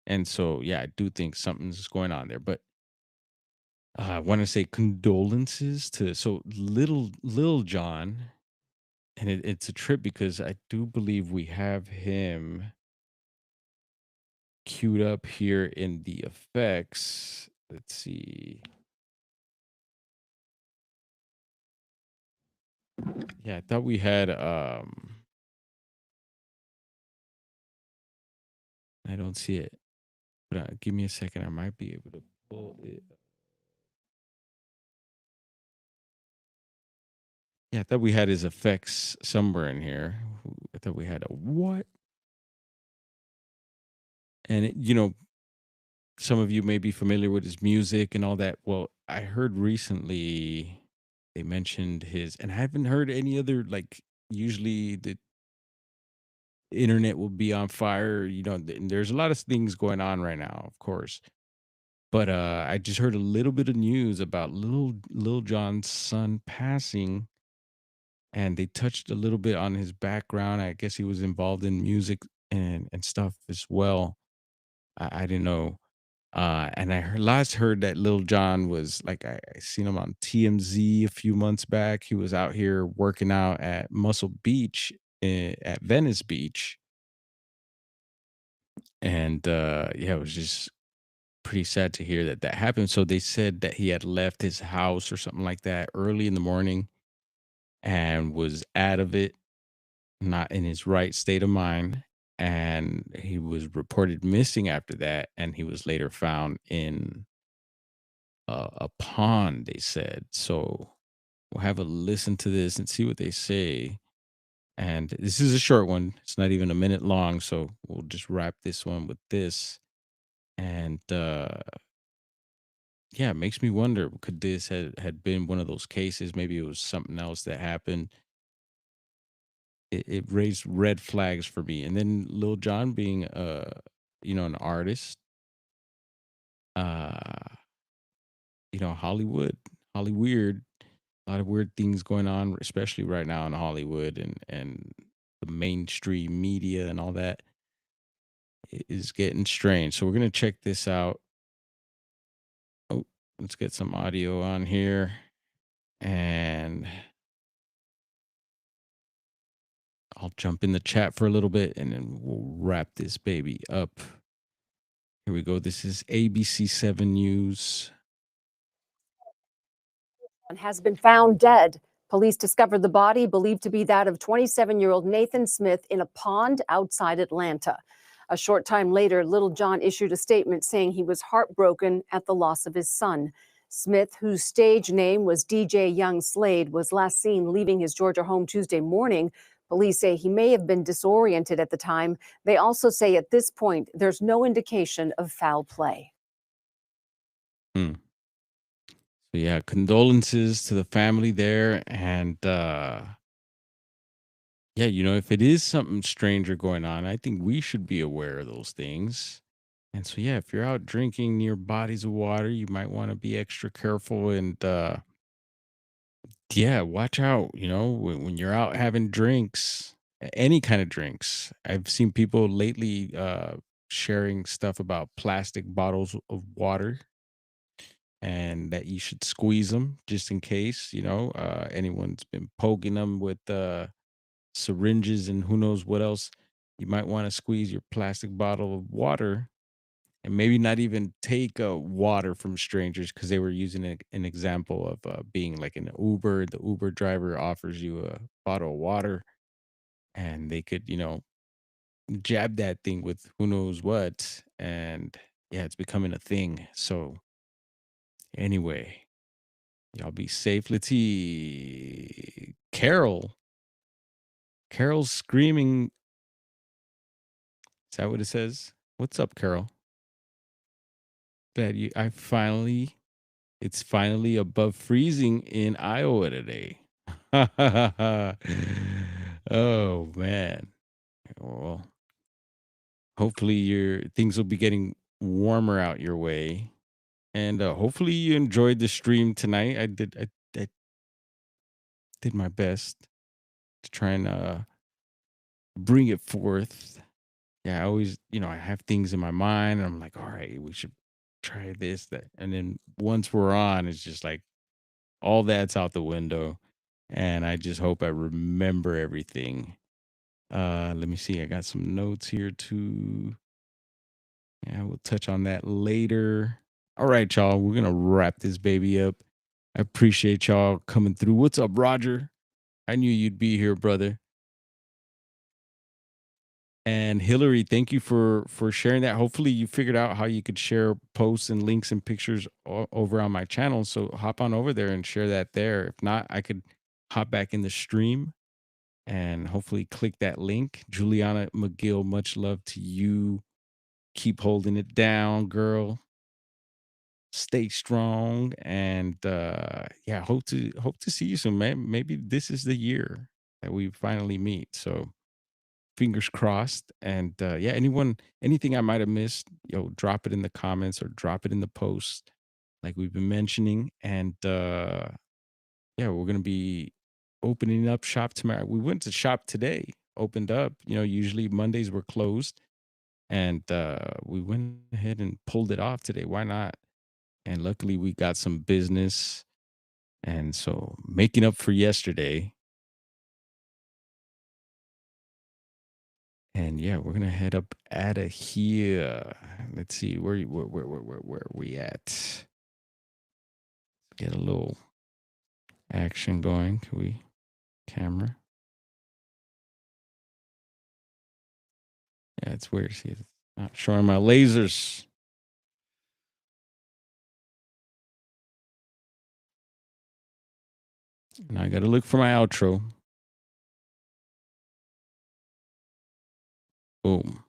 And so yeah, I do think something's going on there. But I want to say condolences to so little John. And it's a trip because I do believe we have him queued up here in the effects. Let's see. Yeah, I thought we had I don't see it. But give me a second. I might be able to pull it. Yeah, I thought we had his effects somewhere in here. I thought we had a what? And some of you may be familiar with his music and all that. Well, I heard recently they mentioned his, and I haven't heard any other, like, usually the internet will be on fire. And there's a lot of things going on right now, of course. But I just heard a little bit of news about little John's son passing, and they touched a little bit on his background. I guess he was involved in music and stuff as well. I didn't know. And last heard that Lil Jon was like, I seen him on TMZ a few months back. He was out here working out at Muscle Beach, at Venice Beach. And yeah, it was just pretty sad to hear that happened. So they said that he had left his house or something like that early in the morning and was out of it, not in his right state of mind. And he was reported missing after that. And he was later found in a pond, they said. So we'll have a listen to this and see what they say. And this is a short one. It's not even a minute long. So we'll just wrap this one with this. And yeah, it makes me wonder, could this had been one of those cases? Maybe it was something else that happened. It raised red flags for me. And then Lil Jon being an artist, uh Hollywood, Hollyweird, a lot of weird things going on, especially right now in Hollywood and the mainstream media and all that is getting strange. So we're gonna check this out. Oh, let's get some audio on here, and I'll jump in the chat for a little bit, and then we'll wrap this baby up. Here we go. This is ABC7 News. Has been found dead. Police discovered the body believed to be that of 27-year-old Nathan Smith in a pond outside Atlanta. A short time later, Little John issued a statement saying he was heartbroken at the loss of his son. Smith, whose stage name was DJ Young Slade, was last seen leaving his Georgia home Tuesday morning. Police say he may have been disoriented at the time. They also say at this point, there's no indication of foul play. So yeah, condolences to the family there. And yeah, if it is something stranger going on, I think we should be aware of those things. And so yeah, if you're out drinking near bodies of water, you might want to be extra careful and yeah, watch out, when you're out having drinks, any kind of drinks. I've seen people lately sharing stuff about plastic bottles of water and that you should squeeze them just in case, anyone's been poking them with syringes and who knows what else. You might want to squeeze your plastic bottle of water and maybe not even take water from strangers because they were using an example of being like in an Uber. The Uber driver offers you a bottle of water and they could, jab that thing with who knows what. And yeah, it's becoming a thing. So anyway, y'all be safe. Let's see. Carol's screaming. Is that what it says? What's up, Carol? Glad it's finally above freezing in Iowa today. Oh man. Well, hopefully your things will be getting warmer out your way. And hopefully you enjoyed the stream tonight. I did my best to try and bring it forth. Yeah, I always, I have things in my mind and I'm like, all right, we should try this, that. And then once we're on, it's just like all that's out the window. And I just hope I remember everything. Let me see. I got some notes here too. Yeah, we'll touch on that later. All right, y'all. We're gonna wrap this baby up. I appreciate y'all coming through. What's up, Roger? I knew you'd be here, brother. And Hillary, thank you for sharing that. Hopefully you figured out how you could share posts and links and pictures over on my channel. So hop on over there and share that there. If not, I could hop back in the stream and hopefully click that link. Juliana McGill, much love to you. Keep holding it down, girl. Stay strong. And yeah, hope to see you soon, man. Maybe this is the year that we finally meet. So fingers crossed. And yeah, anything I might have missed, drop it in the comments or drop it in the post like we've been mentioning. And yeah, we're gonna be opening up shop tomorrow. We went to shop today, opened up. Usually Mondays were closed, and we went ahead and pulled it off today. Why not? And luckily we got some business, and so making up for yesterday. And yeah, we're gonna head up out of here. Let's see where are we at? Get a little action going. Can we camera? Yeah, it's weird. See, it's not showing my lasers. Now I gotta look for my outro. Boom.